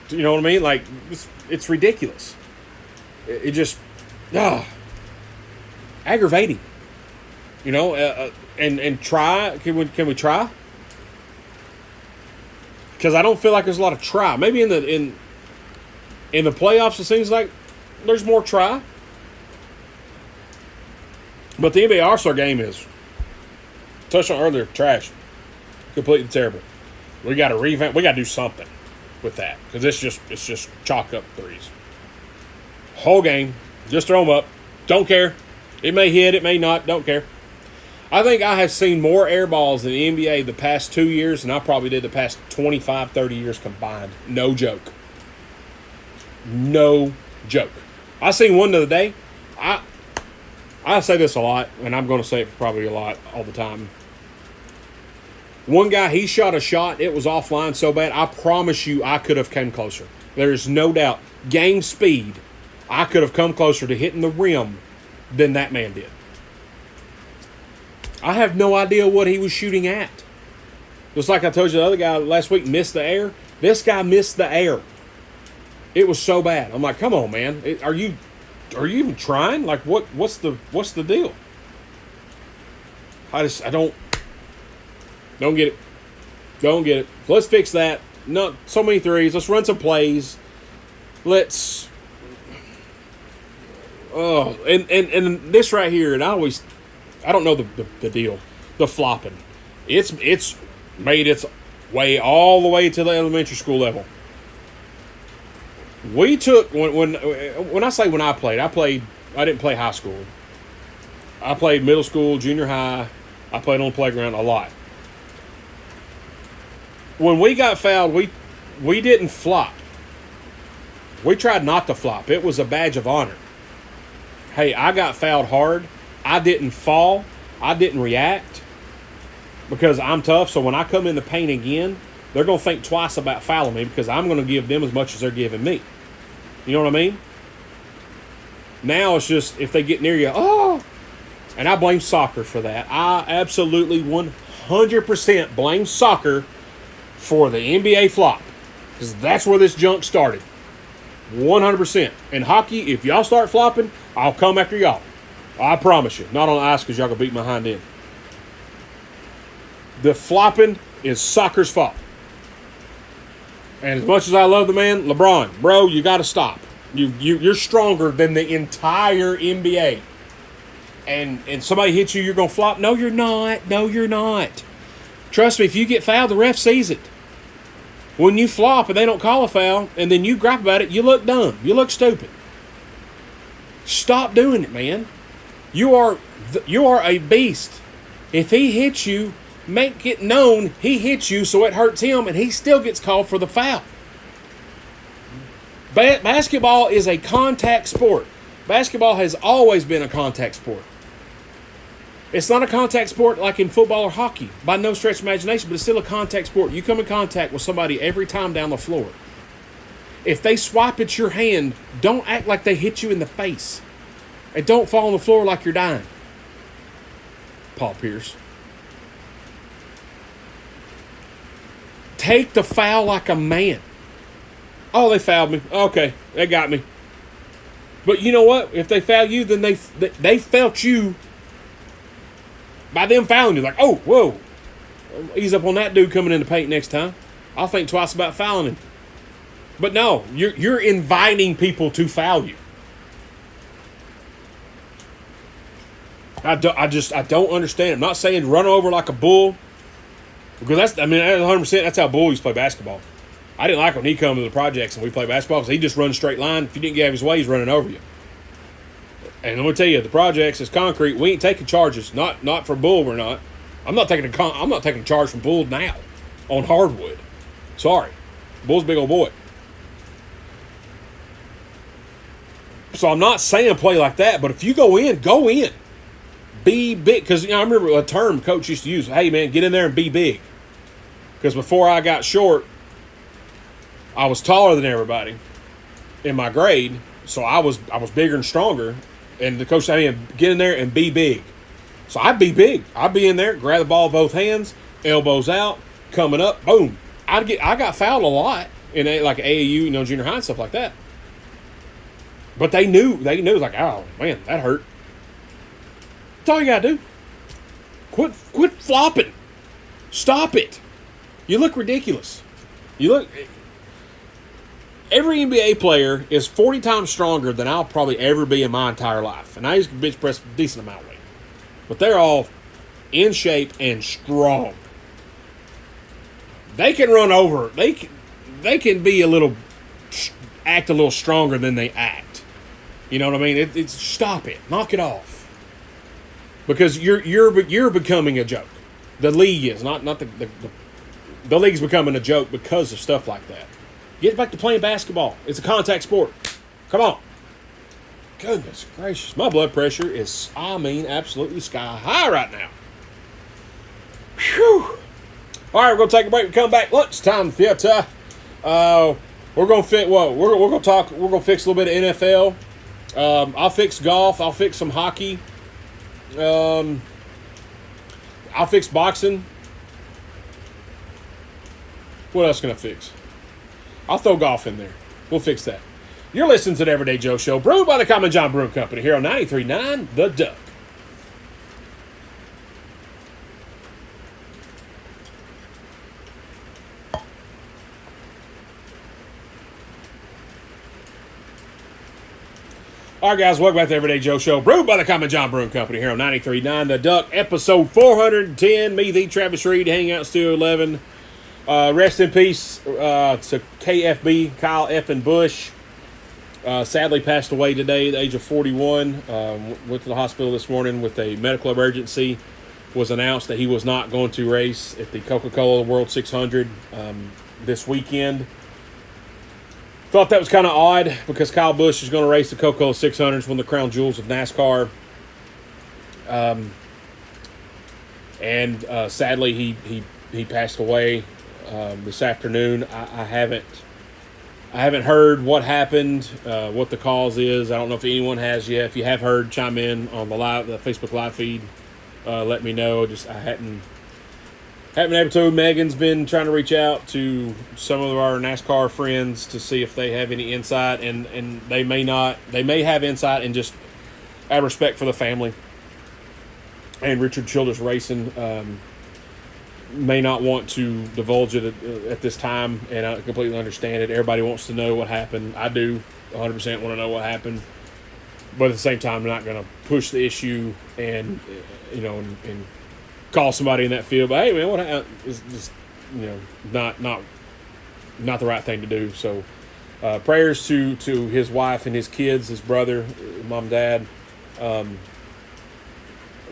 You know what I mean? Like, it's ridiculous. It just, aggravating. And try. Can we try? Because I don't feel like there's a lot of try. Maybe in the playoffs, it seems like there's more try. But the NBA All-Star game is, touched on earlier, trash. Completely terrible. We got to revamp. We got to do something with that because it's just chalk up threes. Whole game, just throw them up. Don't care. It may hit, it may not. Don't care. I think I have seen more air balls in the NBA the past 2 years than I probably did the past 25, 30 years combined. No joke. No joke. I seen one the other day. I say this a lot, and I'm going to say it probably a lot all the time. One guy, he shot a shot. It was offline so bad, I promise you I could have come closer. There's no doubt. Game speed, I could have come closer to hitting the rim than that man did. I have no idea what he was shooting at. Just like I told you, the other guy last week missed the air. This guy missed the air. It was so bad. I'm like, come on, man. Are you even trying? Like, what's the deal? I don't get it. Don't get it. So let's fix that. Not so many threes. Let's run some plays. Let's. Oh, and this right here, and I don't know the deal. The flopping. It's made its way all the way to the elementary school level. We took when I played, I didn't play high school. I played middle school, junior high. I played on the playground a lot. When we got fouled, we didn't flop. We tried not to flop. It was a badge of honor. Hey, I got fouled hard. I didn't fall. I didn't react because I'm tough. So when I come in the paint again, they're going to think twice about fouling me because I'm going to give them as much as they're giving me. You know what I mean? Now it's just if they get near you, oh, and I blame soccer for that. I absolutely 100% blame soccer for the NBA flop because that's where this junk started. 100%. In hockey, if y'all start flopping, I'll come after y'all. I promise you. Not on the ice because y'all can beat my hind end. The flopping is soccer's fault. And as much as I love the man, LeBron, bro, you got to stop. You're stronger than the entire NBA. And somebody hits you, you're going to flop? No, you're not. No, you're not. Trust me, if you get fouled, the ref sees it. When you flop and they don't call a foul, and then you gripe about it, you look dumb. You look stupid. Stop doing it, man. You are a beast. If he hits you, make it known he hits you so it hurts him, and he still gets called for the foul. Basketball is a contact sport. Basketball has always been a contact sport. It's not a contact sport like in football or hockey, by no stretch of imagination, but it's still a contact sport. You come in contact with somebody every time down the floor. If they swipe at your hand, don't act like they hit you in the face. And don't fall on the floor like you're dying. Paul Pierce. Take the foul like a man. Oh, they fouled me. Okay, they got me. But you know what? If they foul you, then they felt you by them fouling you. Like, oh, whoa. Ease up on that dude coming in the paint next time. I'll think twice about fouling him. But no, you're inviting people to foul you. I don't understand. I'm not saying run over like a bull. Because 100%, that's how bullies play basketball. I didn't like when he come to the projects and we play basketball because he just runs straight line. If you didn't get out of his way, he's running over you. And let me tell you, the projects is concrete. We ain't taking charges. Not for bull, we're not. I'm not taking a charge from bull now on hardwood. Sorry, bull's a big old boy. So I'm not saying play like that, but if you go in, go in. Be big. Because I remember a term coach used to use, hey, man, get in there and be big. Because before I got short, I was taller than everybody in my grade, so I was bigger and stronger. And the coach said, hey, get in there and be big. So I'd be big. I'd be in there, grab the ball with both hands, elbows out, coming up, boom. I got fouled a lot in like AAU, junior high and stuff like that. But they knew like, oh man, that hurt. That's all you gotta do. Quit flopping. Stop it. You look ridiculous. Every NBA player is 40 times stronger than I'll probably ever be in my entire life. And I used to bench press a decent amount of weight. But they're all in shape and strong. They can run over. They can be act a little stronger than they act. You know what I mean? It's stop it. Knock it off. Because you're becoming a joke. The league is not the league's becoming a joke because of stuff like that. Get back to playing basketball. It's a contact sport. Come on. Goodness gracious. My blood pressure is, absolutely sky high right now. Whew. All right, we're going to take a break. We come back. Lunchtime theater. We're going to fit what? We're going to talk. We're going to fix a little bit of NFL. I'll fix golf. I'll fix some hockey. I'll fix boxing. What else can I fix? I'll throw golf in there. We'll fix that. You're listening to the Everyday Joe Show, brewed by the Common John Brewing Company here on 93.9 The Duck. All right, guys, welcome back to the Everyday Joe Show, brewed by the Common John Brewing Company here on 93.9 The Duck, episode 410. Me, the Travis Reed, hanging out in Studio 11. Rest in peace to KFB, Kyle F. Busch. Sadly passed away today at the age of 41. Went to the hospital this morning with a medical emergency. Was announced that he was not going to race at the Coca-Cola World 600 this weekend. Thought that was kind of odd because Kyle Busch is going to race the Coca-Cola 600s, one of the crown jewels of NASCAR. Sadly, he passed away this afternoon. I haven't heard what happened, what the cause is. I don't know if anyone has yet. If you have heard, chime in on the Facebook live feed. Let me know. I hadn't been able to. Megan's been trying to reach out to some of our NASCAR friends to see if they have any insight, and they may not. They may have insight, and just out of respect for the family and Richard Childress Racing, may not want to divulge it at this time, and I completely understand it. Everybody wants to know what happened. I do 100% want to know what happened, but at the same time, I'm not going to push the issue and call somebody in that field. But hey, man, what happened is just not the right thing to do. So prayers to his wife and his kids, his brother, mom, dad,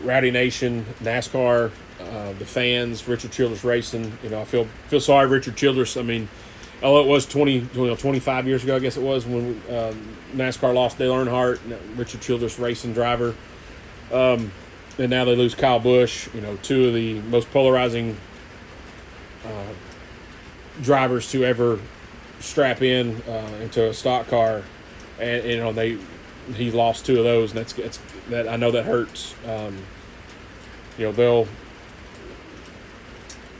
Rowdy Nation, NASCAR, the fans, Richard Childress Racing. I feel sorry, Richard Childress. I mean, it was 25 years ago, I guess it was, when NASCAR lost Dale Earnhardt, Richard Childress Racing driver. And now they lose Kyle Busch, two of the most polarizing drivers to ever strap in into a stock car, and he lost two of those, and that I know that hurts.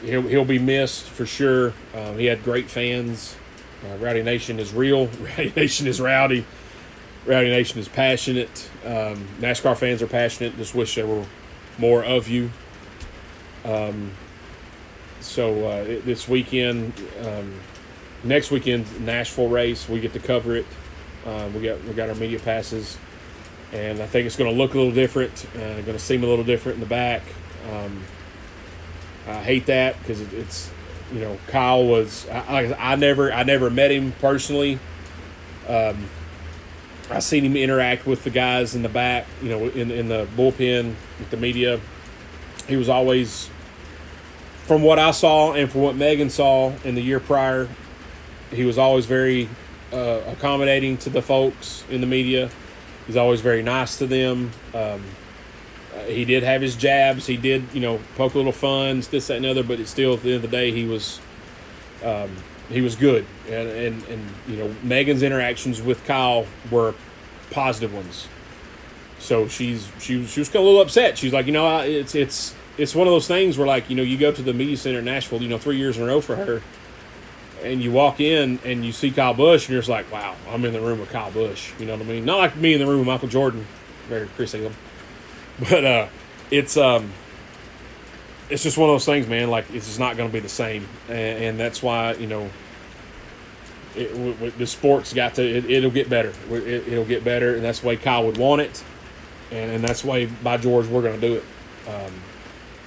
He'll be missed for sure. He had great fans. Rowdy Nation is real. Rowdy Nation is rowdy. Rowdy Nation is passionate. NASCAR fans are passionate. Just wish there were more of you. This weekend, next weekend, Nashville race, we get to cover it. We got our media passes, and I think it's going to look a little different. Going to seem a little different in the back. I hate that because it's Kyle was I never met him personally. I seen him interact with the guys in the back, in the bullpen with the media. He was always, from what I saw and from what Megan saw in the year prior, he was always very accommodating to the folks in the media. He's always very nice to them. He did have his jabs. He did, poke a little fun, this, that, and other. But it's still, at the end of the day, he was good. And Megan's interactions with Kyle were positive ones. So she was a little upset. She's like, it's one of those things where, like, you go to the media center in Nashville, 3 years in a row for her, and you walk in and you see Kyle Busch, and you're just like, wow, I'm in the room with Kyle Busch. You know what I mean? Not like me in the room with Michael Jordan, or Chris Elam. But it's just one of those things, man. Like, it's just not going to be the same, and that's why the sport's got to. It'll get better. It'll get better, and that's the way Kyle would want it, and that's the way, by George, we're going to do it.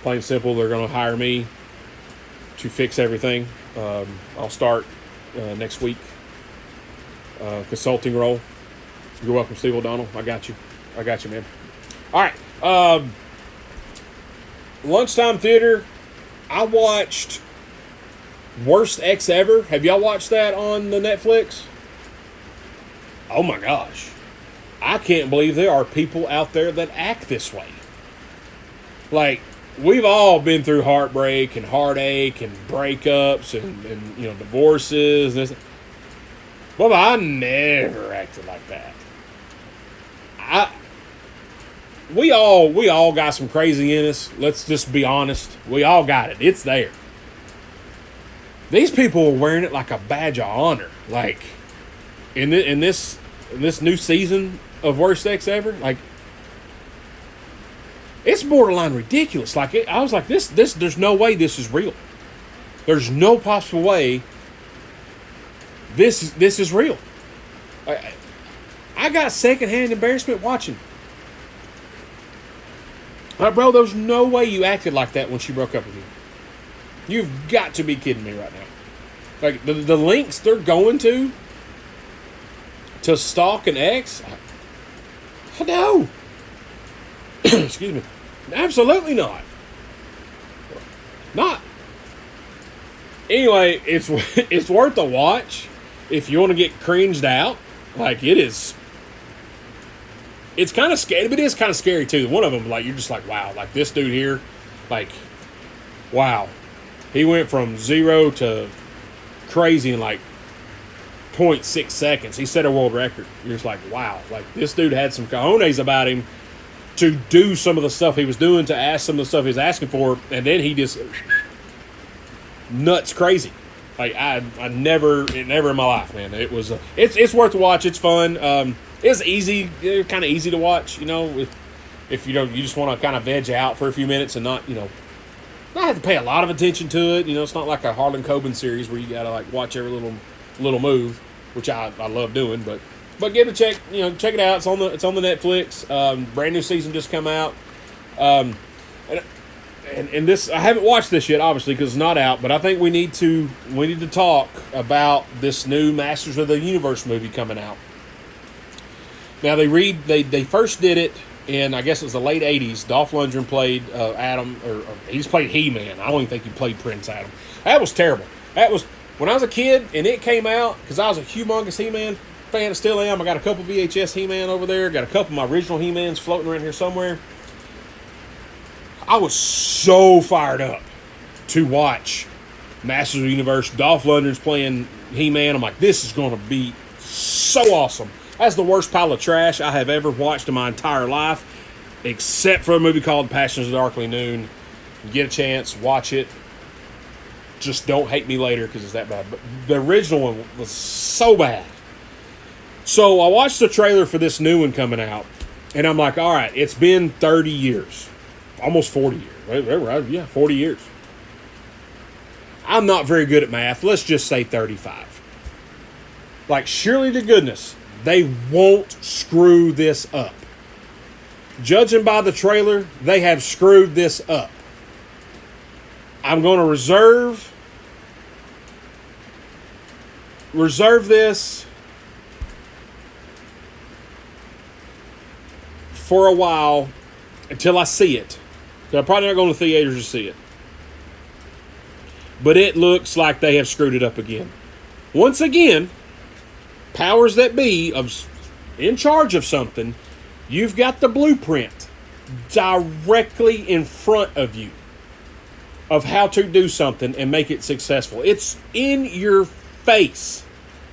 Plain and simple, they're going to hire me to fix everything. I'll start next week. Consulting role. You're welcome, Steve O'Donnell. I got you, man. All right. Lunchtime Theater. I watched Worst Ex Ever. Have y'all watched that on the Netflix? Oh my gosh. I can't believe there are people out there that act this way. Like, we've all been through heartbreak and heartache and breakups and divorces. And this. Well, I never acted like that. We all got some crazy in us. Let's just be honest. We all got it. It's there. These people are wearing it like a badge of honor. Like, in this new season of Worst Ex Ever, like, it's borderline ridiculous. Like, I was like, this. There's no way this is real. There's no possible way this is real. I I got secondhand embarrassment watching. Like, bro, there's no way you acted like that when she broke up with you. You've got to be kidding me right now. Like, the lengths they're going to stalk an ex? No. Excuse me. Absolutely not. Not. Anyway, it's worth a watch if you want to get cringed out. Like, it is. It's kind of scary, but it is kind of scary too. One of them, like, you're just like, wow, like this dude here, like, wow. He went from 0 to crazy in like 0.6 seconds. He set a world record. You're just like, wow, like this dude had some cojones about him to do some of the stuff he was doing, to ask some of the stuff he was asking for, and then he just nuts crazy. Like I never in my life, man. It was it's worth to watch. It's fun. It's easy, kind of easy to watch. You know, if you just want to kind of veg out for a few minutes and not not have to pay a lot of attention to it. You know, it's not like a Harlan Coben series where you gotta like watch every little move, which I love doing. But give it a check. You know, check it out. It's on the Netflix. Brand new season just come out. And this, I haven't watched this yet, obviously, because it's not out. But I think we need to talk about this new Masters of the Universe movie coming out. Now they first did it in, I guess it was the late '80s. Dolph Lundgren played Adam, or he's played He-Man. I don't even think he played Prince Adam. That was terrible. That was when I was a kid and it came out, because I was a humongous He-Man fan. I still am. I got a couple VHS He-Man over there. Got a couple of my original He-Mans floating around here somewhere. I was so fired up to watch Masters of the Universe. Dolph Lundgren's playing He-Man. I'm like, this is going to be so awesome. That's the worst pile of trash I have ever watched in my entire life, except for a movie called Passions of Darkly Noon. You get a chance, watch it. Just don't hate me later because it's that bad. But the original one was so bad. So I watched the trailer for this new one coming out, and I'm like, all right, it's been 30 years. Almost 40 years. Right? Yeah, 40 years. I'm not very good at math. Let's just say 35. Like, surely to goodness, they won't screw this up. Judging by the trailer, they have screwed this up. I'm going to reserve this for a while until I see it. I'm probably not going to theaters to see it. But it looks like they have screwed it up again. Once again, powers that be in charge of something, you've got the blueprint directly in front of you of how to do something and make it successful. It's in your face.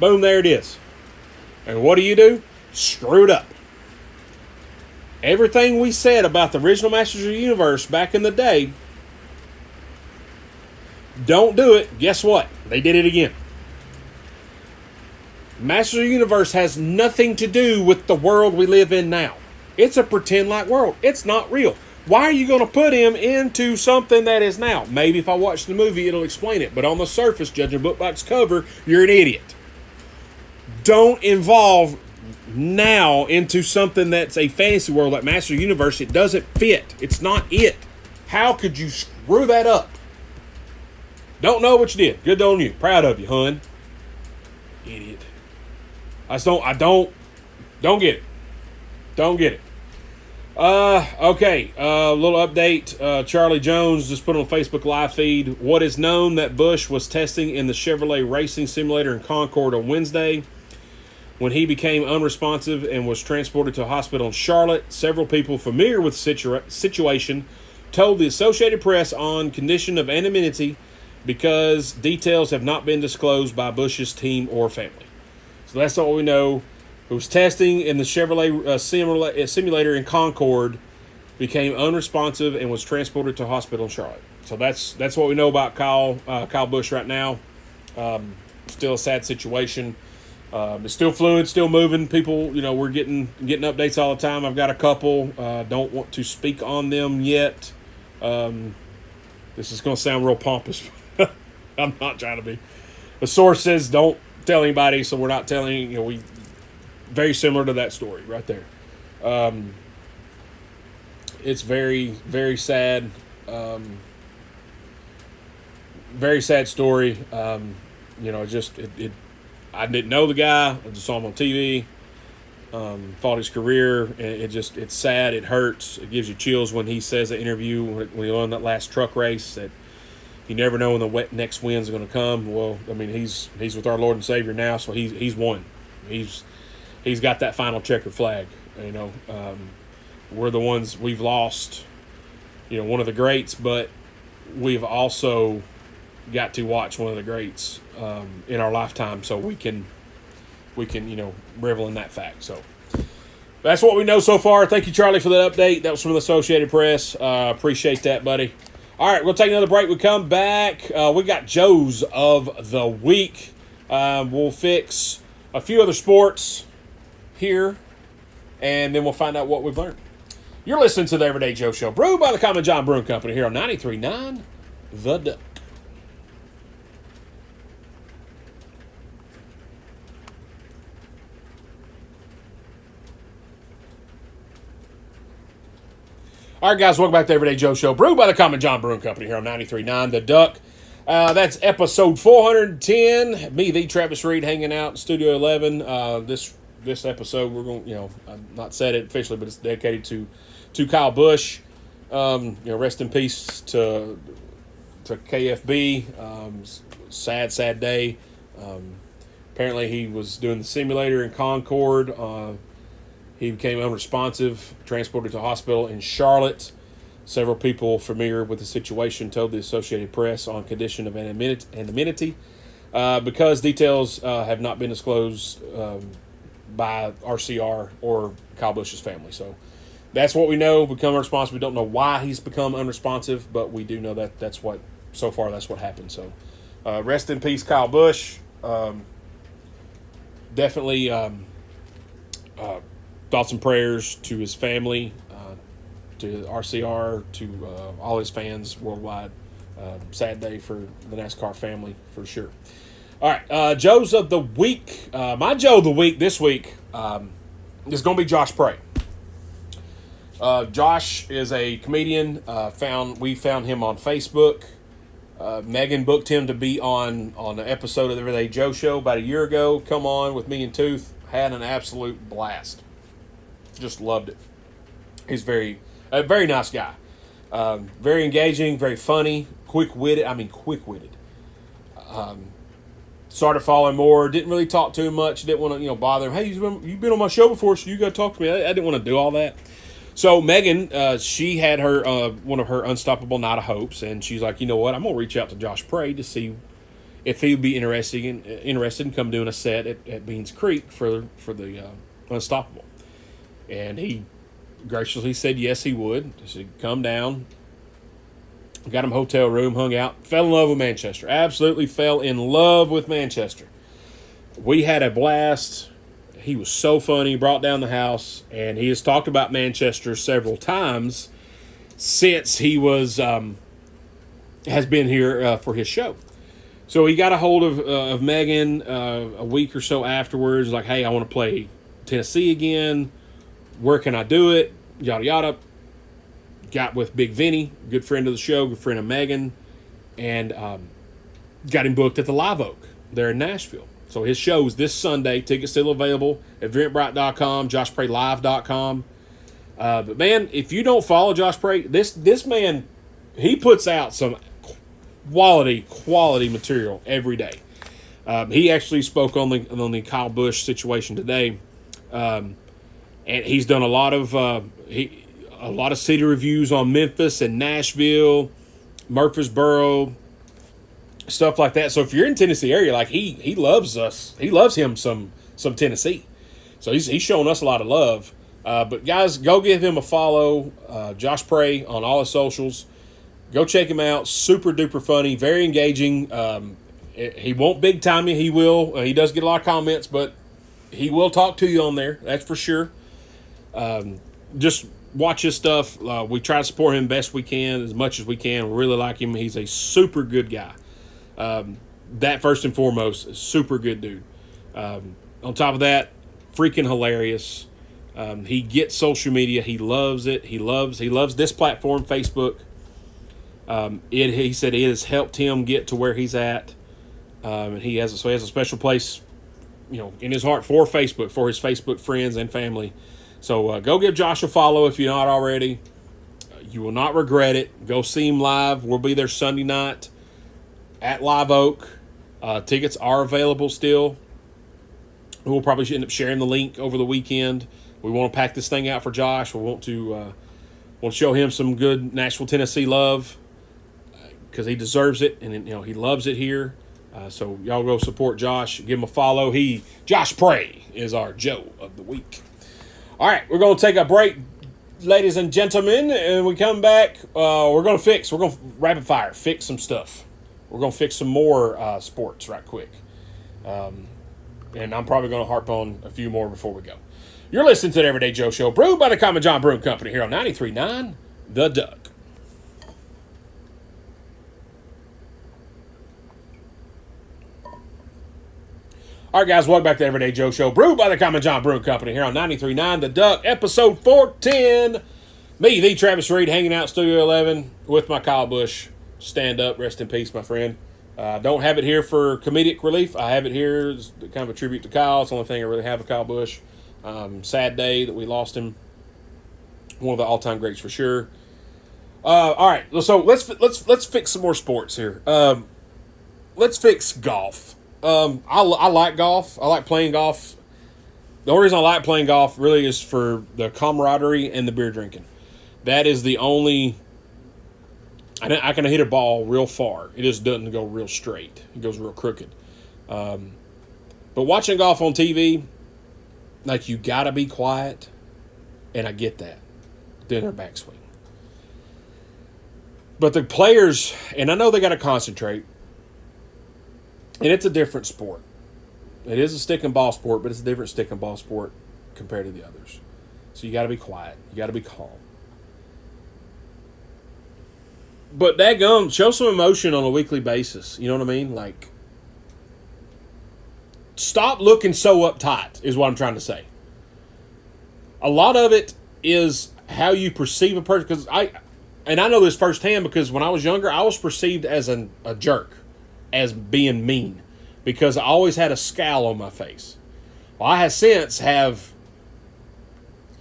Boom, there it is. And what do? Screw it up. Everything we said about the original Masters of the Universe back in the day, don't do it. Guess what? They did it again. Masters of the Universe has nothing to do with the world we live in now. It's a pretend-like world. It's not real. Why are you going to put him into something that is now? Maybe if I watch the movie, it'll explain it. But on the surface, judging book by its cover, you're an idiot. Don't involve now into something that's a fantasy world like Master Universe. It doesn't fit. It's not it. How could you screw that up? Don't know what you did. Good on you. Proud of you, hun. Idiot. I don't get it. Don't get it. Okay. Little update. Charlie Jones just put on Facebook live feed. What is known that Busch was testing in the Chevrolet racing simulator in Concord on Wednesday when he became unresponsive and was transported to a hospital in Charlotte. Several people familiar with the situation told the Associated Press on condition of anonymity because details have not been disclosed by Busch's team or family. So that's all we know. It was testing in the Chevrolet simulator in Concord, became unresponsive, and was transported to a hospital in Charlotte. So that's what we know about Kyle Busch right now. Still a sad situation. It's still fluid, still moving. People, we're getting updates all the time. I've got a couple. Don't want to speak on them yet. This is going to sound real pompous. I'm not trying to be. The source says don't tell anybody, so we're not telling. very similar to that story right there. It's very, very sad. Very sad story. I didn't know the guy. I just saw him on TV. Followed his career. It's sad. It hurts. It gives you chills when he says the interview when he won that last truck race that you never know when the next win's going to come. Well, I mean, he's with our Lord and Savior now, so he's won. He's got that final checkered flag. We're the ones we've lost. One of the greats, but we've also got to watch one of the greats in our lifetime, so we can revel in that fact. So that's what we know so far. Thank you, Charlie, for that update. That was from the Associated Press. Appreciate that, buddy. All right, we'll take another break. We come back. We got Joe's of the week. We'll fix a few other sports here, and then we'll find out what we've learned. You're listening to the Everyday Joe Show, brewed by the Common John Brewing Company here on 93.9 The Duck. All right, guys, welcome back to the Everyday Joe Show, brewed by the Common John Brewing Company here on 93.9 The Duck. That's episode 410. Me, the Travis Reed, hanging out in Studio 11. This episode, we're going, I've not said it officially, but it's dedicated to Kyle Busch. Rest in peace to KFB. Sad day. Apparently, he was doing the simulator in Concord. He became unresponsive, transported to a hospital in Charlotte. Several people familiar with the situation told the Associated Press on condition of anonymity because details have not been disclosed by RCR or Kyle Busch's family. So that's what we know. Become unresponsive. We don't know why he's become unresponsive, but we do know that that's what happened. So rest in peace, Kyle Busch. Definitely thoughts and prayers to his family, to RCR, to all his fans worldwide. Sad day for the NASCAR family, for sure. All right, Joe's of the week. My Joe of the week this week is going to be Josh Prey. Josh is a comedian. We found him on Facebook. Megan booked him to be on an episode of the Everyday Joe Show about a year ago. Come on with me and Tooth. Had an absolute blast. Just loved it. He's a very nice guy. Very engaging, very funny, quick-witted. Started following more. Didn't really talk to him much. Didn't want to, bother him. Hey, you've been on my show before, so you got to talk to me. I didn't want to do all that. So Megan, she had her one of her Unstoppable Night of Hopes, and she's like, you know what? I'm gonna reach out to Josh Prey to see if he'd be interested in come doing a set at Beans Creek for the Unstoppable. And he graciously said yes, he would. He said, come down. Got him a hotel room, hung out, fell in love with Manchester. Absolutely fell in love with Manchester. We had a blast. He was so funny, brought down the house, and he has talked about Manchester several times since he has been here for his show. So he got a hold of Megan a week or so afterwards, like, hey, I want to play Tennessee again. Where can I do it? Yada, yada. Got with Big Vinny, good friend of the show, good friend of Megan, and got him booked at the Live Oak there in Nashville. So his show is this Sunday. Tickets still available at eventbrite.com, joshpraylive.com. But, man, if you don't follow Josh Prey, this man, he puts out some quality material every day. He actually spoke on the Kyle Busch situation today. And he's done a lot of city reviews on Memphis and Nashville, Murfreesboro, stuff like that. So if you're in Tennessee area, like he loves us. He loves him some Tennessee. So he's showing us a lot of love. But guys, go give him a follow. Josh Prey on all his socials. Go check him out. Super duper funny, very engaging. He won't big time you. He will. He does get a lot of comments, but he will talk to you on there. That's for sure. Just watch his stuff. We try to support him best we can, as much as we can. We really like him. He's a super good guy. That first and foremost, super good dude. On top of that, freaking hilarious. He gets social media. He loves it. He loves this platform, Facebook. He said it has helped him get to where he's at. And he has a special place, in his heart for Facebook, for his Facebook friends and family. So go give Josh a follow if you're not already. You will not regret it. Go see him live. We'll be there Sunday night at Live Oak. Tickets are available still. We'll probably end up sharing the link over the weekend. We want to pack this thing out for Josh. We want to show him some good Nashville, Tennessee love because he deserves it, and he loves it here. So y'all go support Josh. Give him a follow. Josh Prey is our Joe of the week. All right, we're going to take a break, ladies and gentlemen, and we come back. We're going to rapid fire, fix some stuff. We're going to fix some more sports right quick. And I'm probably going to harp on a few more before we go. You're listening to the Everyday Joe Show, brewed by the Common John Brewing Company here on 93.9 The Duck. All right, guys, welcome back to the Everyday Joe Show, brewed by the Common John Brewing Company here on 93.9 The Duck, episode 410. Me, the Travis Reed, hanging out Studio 11 with my Kyle Busch. Stand up, rest in peace, my friend. Don't have it here for comedic relief. I have it here as kind of a tribute to Kyle. It's the only thing I really have of Kyle Busch. Sad day that we lost him. One of the all-time greats for sure. All right, so let's fix some more sports here. Let's fix golf. I like golf. I like playing golf. The only reason I like playing golf really is for the camaraderie and the beer drinking. That is the only. I can hit a ball real far. It just doesn't go real straight. It goes real crooked. But watching golf on TV, like, you gotta be quiet, and I get that. Then their backswing. But the players, and I know they gotta concentrate. And it's a different sport. It is a stick and ball sport, but it's a different stick and ball sport compared to the others. So you got to be quiet. You got to be calm. But daggum, show some emotion on a weekly basis. You know what I mean? Like, stop looking so uptight is what I'm trying to say. A lot of it is how you perceive a person. Because I know this firsthand because when I was younger, I was perceived as a jerk. As being mean because I always had a scowl on my face. Well, I have since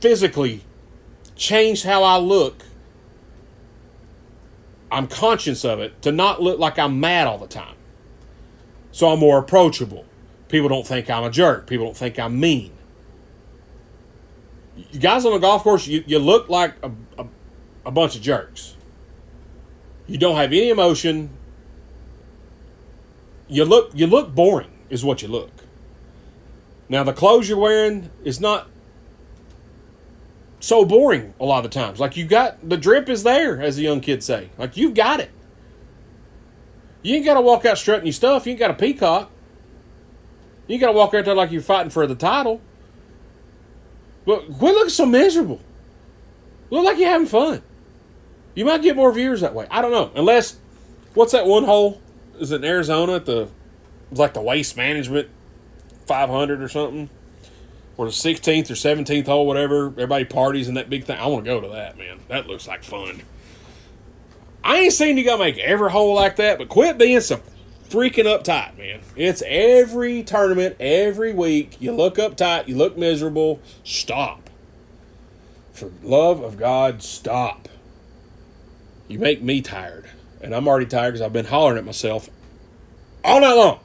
physically changed how I look. I'm conscious of it to not look like I'm mad all the time. So I'm more approachable. People don't think I'm a jerk. People don't think I'm mean. You guys on the golf course, you look like a bunch of jerks. You don't have any emotion. You look boring is what you look. Now, the clothes you're wearing is not so boring a lot of the times. Like, you got, the drip is there, as the young kids say. Like, you've got it. You ain't got to walk out strutting your stuff. You ain't got a peacock. You ain't got to walk out there like you're fighting for the title. But quit looking so miserable. Look like you're having fun. You might get more viewers that way. I don't know. Unless, what's that one hole? Is it in Arizona at it's like the Waste Management 500 or something? Or the 16th or 17th hole, whatever. Everybody parties in that big thing. I want to go to that, man. That looks like fun. I ain't saying you got to make every hole like that, but quit being so freaking uptight, man. It's every tournament, every week. You look uptight, you look miserable. Stop. For love of God, stop. You make me tired. And I'm already tired because I've been hollering at myself all night long.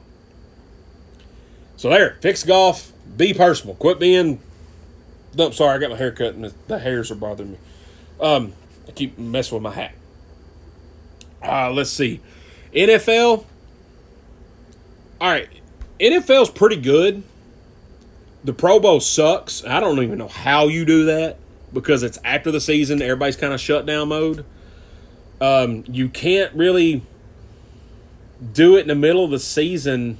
So there, fix golf, be personal. Quit being, no, sorry, I got my hair cut and the hairs are bothering me. I keep messing with my hat. Let's see. NFL. All right, NFL's pretty good. The Pro Bowl sucks. I don't even know how you do that because it's after the season. Everybody's kind of shut down mode. You can't really do it in the middle of the season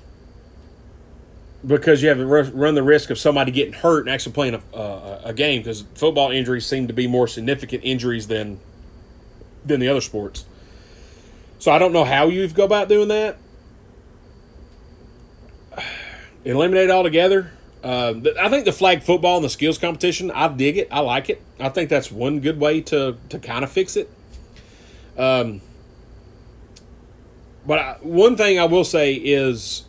because you have to run the risk of somebody getting hurt and actually playing a game because football injuries seem to be more significant injuries than the other sports. So I don't know how you go about doing that. Eliminate it altogether. I think the flag football and the skills competition, I dig it. I like it. I think that's one good way to kind of fix it. But one thing I will say is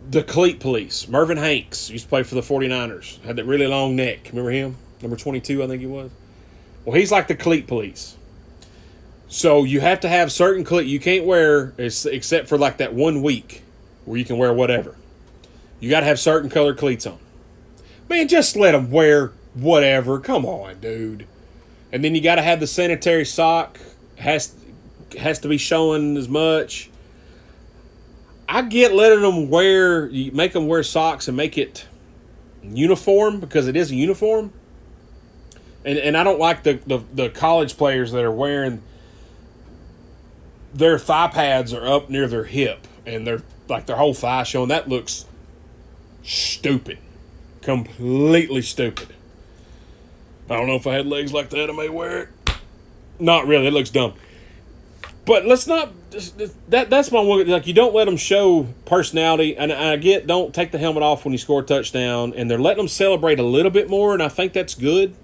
the cleat police. Mervyn Hanks used to play for the 49ers. Had that really long neck. Remember him? Number 22, I think he was. Well, he's like the cleat police. So you have to have certain cleat. You can't wear, except for like that 1 week where you can wear whatever. You got to have certain colored cleats on. Man, just let them wear whatever. Come on, dude. And then you got to have the sanitary sock. Has to be showing as much. I get letting them make them wear socks and make it uniform because it is a uniform. And I don't like the college players that are wearing their thigh pads are up near their hip and they're like their whole thigh showing. That looks stupid. Completely stupid. I don't know if I had legs like that, I may wear it. Not really. It looks dumb. But let's not. That's my one. Like, you don't let them show personality. And I get, don't take the helmet off when you score a touchdown. And they're letting them celebrate a little bit more, and I think that's good.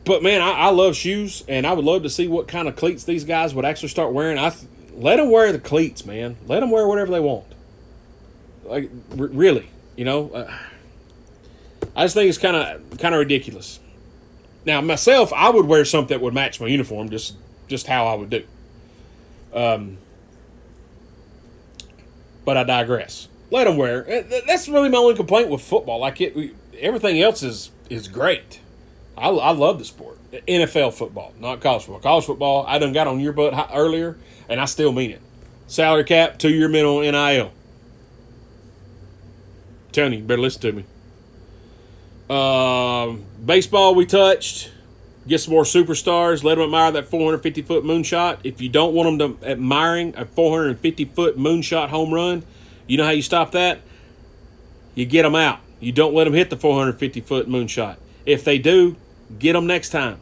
But, man, I love shoes, and I would love to see what kind of cleats these guys would actually start wearing. Let them wear the cleats, man. Let them wear whatever they want. Like, really, you know. I just think it's kind of ridiculous. Now, myself, I would wear something that would match my uniform, just how I would do. But I digress. Let them wear. That's really my only complaint with football. Like, everything else is great. I love the sport. NFL football, not college football. College football, I done got on your butt earlier, and I still mean it. Salary cap, 2-year minimum NIL. Telling you, you better listen to me. Baseball we touched. Get some more superstars. Let them admire that 450-foot moonshot. If you don't want them to admiring a 450-foot moonshot home run, you know how you stop that? You get them out. You don't let them hit the 450-foot moonshot. If they do, get them next time.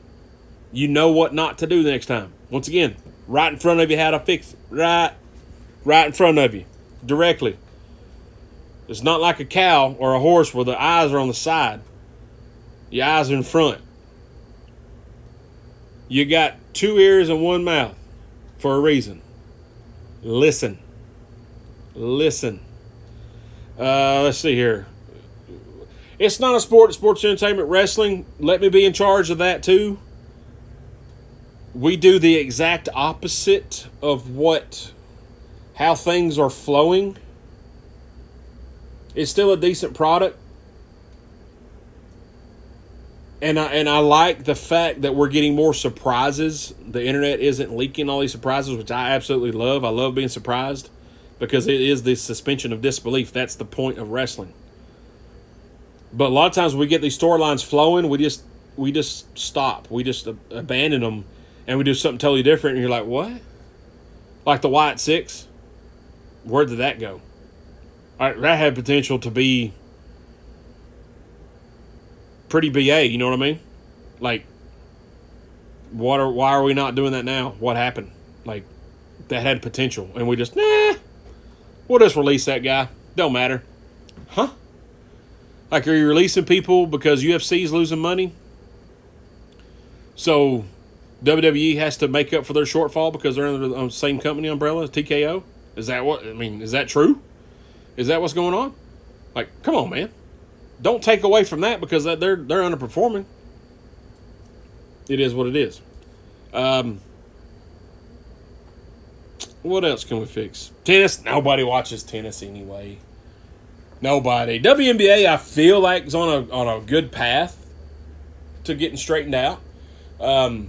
You know what not to do the next time. Once again, right in front of you how to fix it. Right in front of you. Directly. It's not like a cow or a horse where the eyes are on the side. Your eyes are in front. You got 2 ears and 1 mouth for a reason. Listen. Let's see here. It's not a sport, it's sports entertainment. Wrestling, let me be in charge of that too. We do the exact opposite of how things are flowing. It's still a decent product. And I like the fact that we're getting more surprises. The internet isn't leaking all these surprises, which I absolutely love. I love being surprised because it is the suspension of disbelief. That's the point of wrestling. But a lot of times when we get these storylines flowing, we just stop. We just abandon them, and we do something totally different. And you're like, what? Like the Wyatt Six? Where did that go? That had potential to be pretty BA, you know what I mean? Like, why are we not doing that now? What happened? Like, that had potential, and we just, we'll just release that guy. Don't matter. Huh? Like, are you releasing people because UFC's losing money? So, WWE has to make up for their shortfall because they're under the same company umbrella as TKO? Is that true? Is that what's going on? Like, come on, man. Don't take away from that because they're underperforming. It is what it is. What else can we fix? Tennis. Nobody watches tennis anyway. Nobody. WNBA, I feel like, is on a good path to getting straightened out. I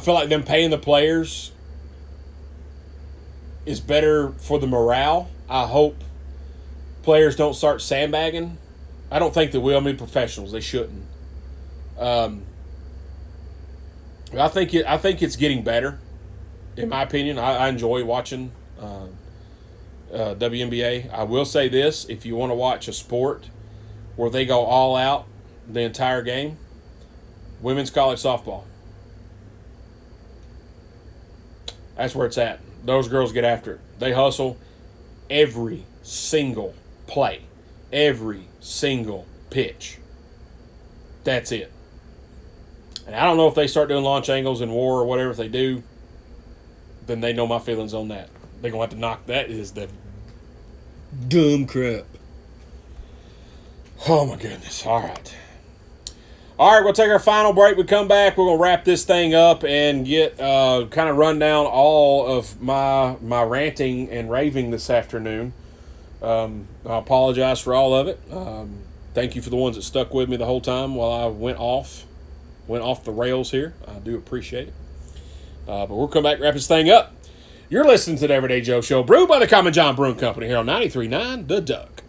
feel like them paying the players is better for the morale. I hope players don't start sandbagging. I don't think they will. I mean, professionals, they shouldn't. I think it's getting better. In my opinion, I enjoy watching WNBA. I will say this: if you want to watch a sport where they go all out the entire game, women's college softball. That's where it's at. Those girls get after it. They hustle every single play, every single pitch. That's it. And I don't know if they start doing launch angles in war or whatever. If they do, then they know my feelings on that. They're going to have to knock that. Is the dumb crap. Oh, my goodness. All right. All right, we'll take our final break. We come back. We're going to wrap this thing up and get kind of run down all of my ranting and raving this afternoon. I apologize for all of it. Thank you for the ones that stuck with me the whole time while I went off the rails here. I do appreciate it. But we'll come back and wrap this thing up. You're listening to the Everyday Joe Show, brewed by the Common John Brewing Company here on 93.9 The Duck.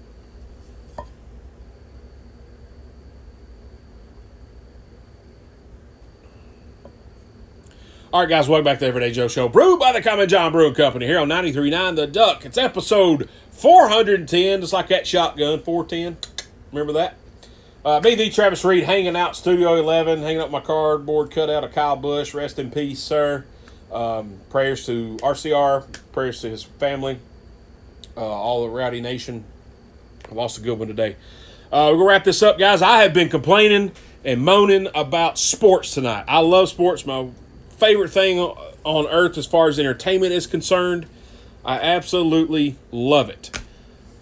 All right, guys, welcome back to the Everyday Joe Show, brewed by the Common John Brewing Company here on 93.9 The Duck. It's episode 410, just like that shotgun, 410. Remember that? Me, the Travis Reed, hanging out Studio 11, hanging up my cardboard cutout of Kyle Busch. Rest in peace, sir. Prayers to RCR, prayers to his family, all the Rowdy Nation. I lost a good one today. We're going to wrap this up, guys. I have been complaining and moaning about sports tonight. I love sports. My favorite thing on earth as far as entertainment is concerned. I absolutely love it.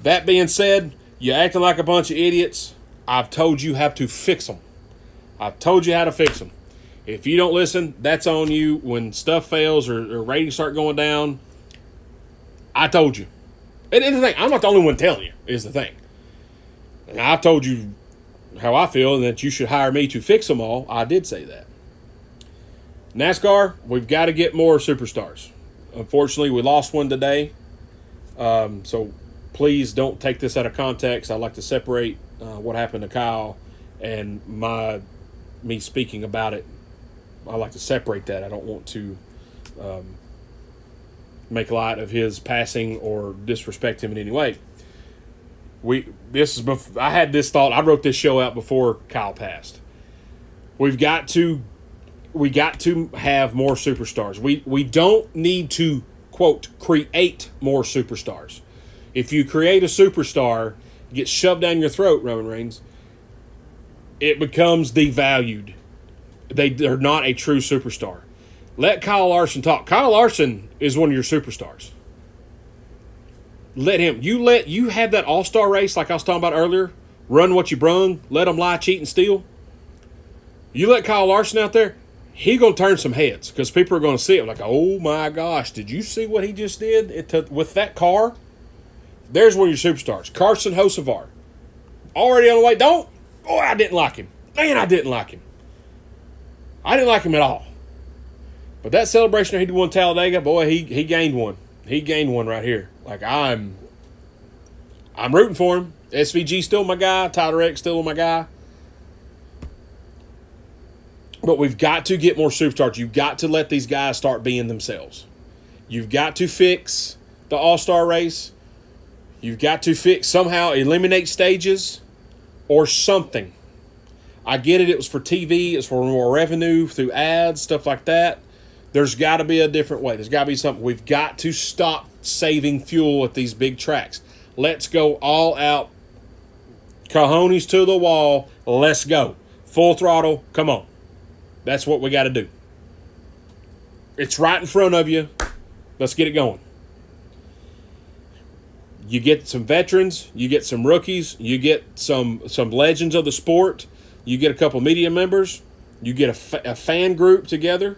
That being said, you're acting like a bunch of idiots. I've told you how to fix them. I've told you how to fix them. If you don't listen, that's on you. When stuff fails or ratings start going down, I told you. And the thing, I'm not the only one telling you, is the thing. And I've told you how I feel and that you should hire me to fix them all. I did say that. NASCAR, we've got to get more superstars. Unfortunately, we lost one today. So please don't take this out of context. I like to separate what happened to Kyle and me speaking about it. I like to separate that. I don't want to make light of his passing or disrespect him in any way. I had this thought. I wrote this show out before Kyle passed. We got to have more superstars. We don't need to, quote, create more superstars. If you create a superstar, it gets shoved down your throat, Roman Reigns, it becomes devalued. They're not a true superstar. Let Kyle Larson talk. Kyle Larson is one of your superstars. Let him. You have that All-Star race like I was talking about earlier. Run what you brung. Let them lie, cheat, and steal. You let Kyle Larson out there, he going to turn some heads because people are going to see it like, oh my gosh, did you see what he just did with that car? There's one of your superstars. Carson Hocevar. Already on the way. I didn't like him. Man, I didn't like him. I didn't like him at all. But that celebration he did won Talladega, boy, he gained one. He gained one right here. Like, I'm rooting for him. SVG still my guy. Tyler X still my guy. But we've got to get more superstars. You've got to let these guys start being themselves. You've got to fix the All-Star race. You've got to somehow eliminate stages or something. I get it. It was for TV. It's for more revenue through ads, stuff like that. There's got to be a different way. There's got to be something. We've got to stop saving fuel at these big tracks. Let's go all out. Cojones to the wall. Let's go. Full throttle. Come on. That's what we got to do. It's right in front of you. Let's get it going. You get some veterans. You get some rookies. You get some legends of the sport. You get a couple media members. You get a fan group together.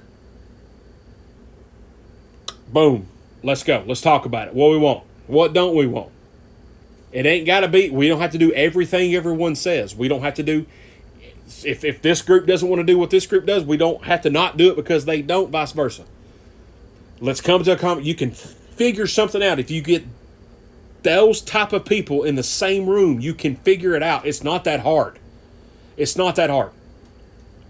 Boom. Let's go. Let's talk about it. What we want. What don't we want? It ain't got to be. We don't have to do everything everyone says. We don't have to do. If this group doesn't want to do what this group does, we don't have to not do it because they don't, vice versa. Let's come to a comment. You can figure something out. If you get those type of people in the same room, you can figure it out. It's not that hard. It's not that hard.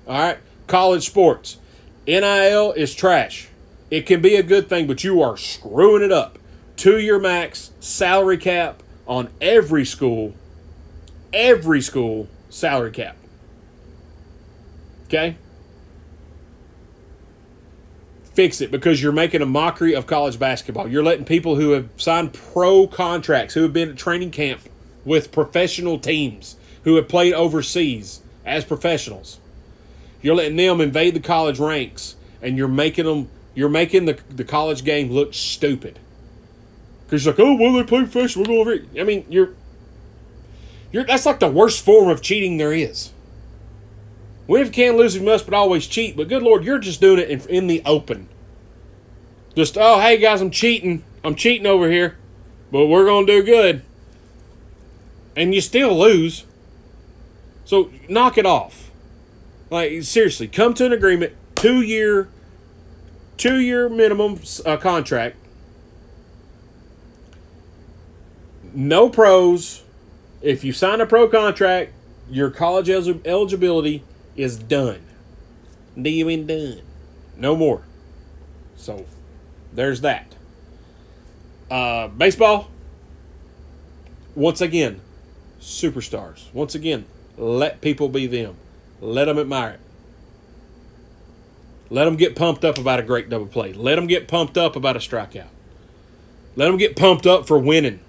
All right? College sports. NIL is trash. It can be a good thing, but you are screwing it up. 2-year max salary cap on every school salary cap. Okay? Fix it, because you're making a mockery of college basketball. You're letting people who have signed pro contracts, who have been at training camp with professional teams, who have played overseas as professionals, you're letting them invade the college ranks, and you're making the college game look stupid. Because you're like, oh, well, they play professional, we're going over it. I mean, that's like the worst form of cheating there is. Win if you can, lose if you must, but always cheat. But good Lord, you're just doing it in the open. Just, oh, hey guys, I'm cheating. I'm cheating over here. But we're going to do good. And you still lose. So knock it off. Like, seriously, come to an agreement. 2-year minimum contract. No pros. If you sign a pro contract, your college eligibility is done. Done. No more. So, there's that. Baseball. Once again, superstars. Once again, let people be them. Let them admire it. Let them get pumped up about a great double play. Let them get pumped up about a strikeout. Let them get pumped up for winning.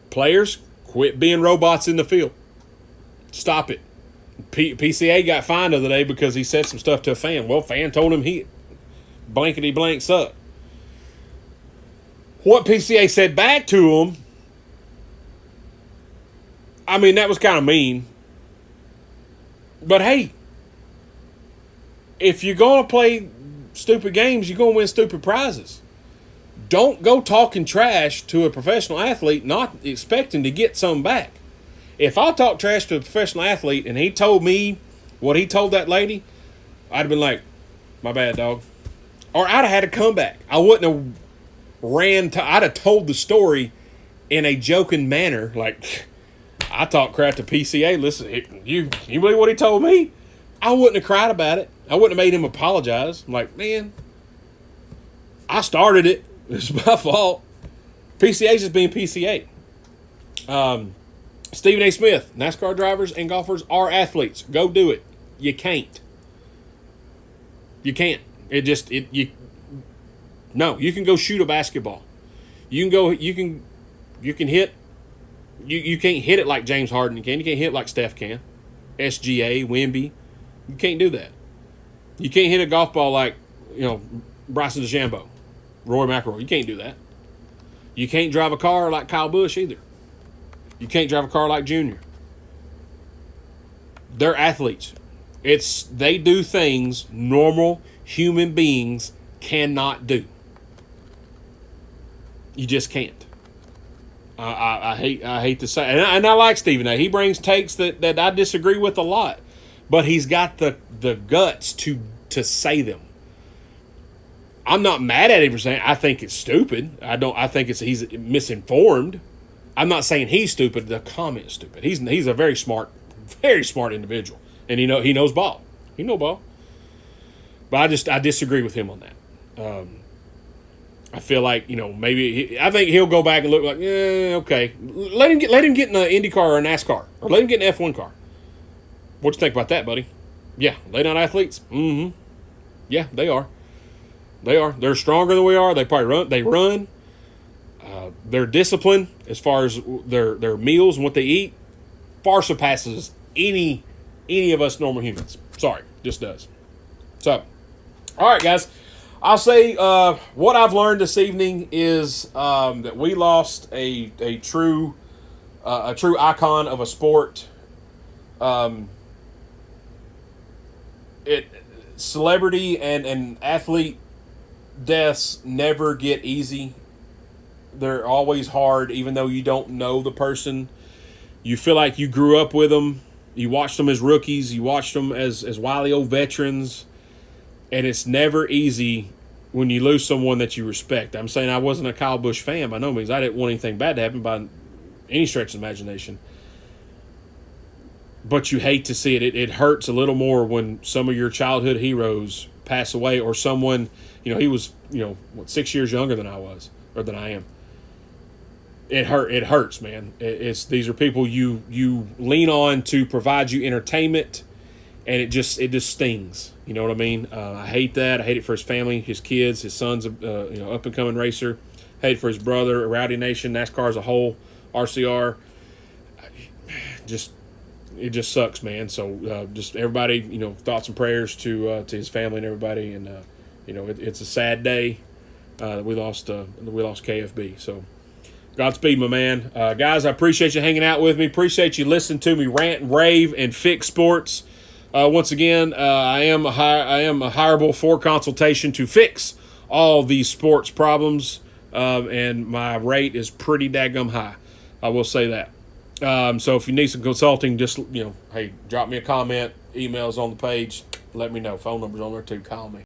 Players, quit being robots in the field. Stop it. PCA got fined the other day because he said some stuff to a fan. Well, fan told him he blankety blank sucked. What PCA said back to him, I mean, that was kind of mean. But hey, if you're going to play stupid games, you're going to win stupid prizes. Don't go talking trash to a professional athlete not expecting to get some back. If I talk trash to a professional athlete and he told me what he told that lady, I'd have been like, my bad, dog. Or I'd have had a comeback. I wouldn't have I'd have told the story in a joking manner. Like, I talk crap to PCA. Listen, you believe what he told me? I wouldn't have cried about it. I wouldn't have made him apologize. I'm like, man, I started it. It's my fault. PCA's just being PCA. Stephen A. Smith, NASCAR drivers and golfers are athletes. Go do it. You can't. You can't. No, you can go shoot a basketball. You can hit. You can't hit it like James Harden can. You can't hit it like Steph can. SGA, Wemby. You can't do that. You can't hit a golf ball like, Bryson DeChambeau, Rory McIlroy. You can't do that. You can't drive a car like Kyle Busch either. You can't drive a car like Junior. They're athletes. They do things normal human beings cannot do. You just can't. I hate to say it. And I like Stephen A. He brings takes that I disagree with a lot. But he's got the guts to say them. I'm not mad at him for saying I think it's stupid. I think he's misinformed. I'm not saying he's stupid. The comment is stupid. He's a very smart individual, and he knows ball. He knows ball. But I disagree with him on that. I feel like maybe I think he'll go back and look like okay. Let him get in an IndyCar or a NASCAR, or let him get in an F1 car. What you think about that, buddy? Yeah, they not athletes. Mm-hmm. Yeah, they are. They are. They're stronger than we are. They probably run. They run. Their discipline, as far as their meals and what they eat, far surpasses any of us normal humans. Sorry, just does. So, all right, guys. I'll say what I've learned this evening is that we lost a true icon of a sport. Celebrity and athlete deaths never get easy. They're always hard, even though you don't know the person. You feel like you grew up with them. You watched them as rookies. You watched them as wily old veterans. And it's never easy when you lose someone that you respect. I'm saying I wasn't a Kyle Busch fan by no means. I didn't want anything bad to happen by any stretch of the imagination. But you hate to see it. It hurts a little more when some of your childhood heroes pass away, or someone, he was, 6 years younger than I was, or than I am. It hurts, man. These are people you lean on to provide you entertainment and it just stings. You know what I mean? I hate that. I hate it for his family, his kids, his son's up and coming racer. I hate it for his brother, Rowdy Nation, NASCAR as a whole, RCR. Just it just sucks, man. So just everybody, thoughts and prayers to his family and everybody, and it's a sad day that we lost KFB. So Godspeed, my man. Guys, I appreciate you hanging out with me. Appreciate you listening to me rant and rave and fix sports. Once again, I am hireable for consultation to fix all these sports problems, and my rate is pretty daggum high. I will say that. So if you need some consulting, just hey, drop me a comment. Emails on the page. Let me know. Phone number's on there too. Call me.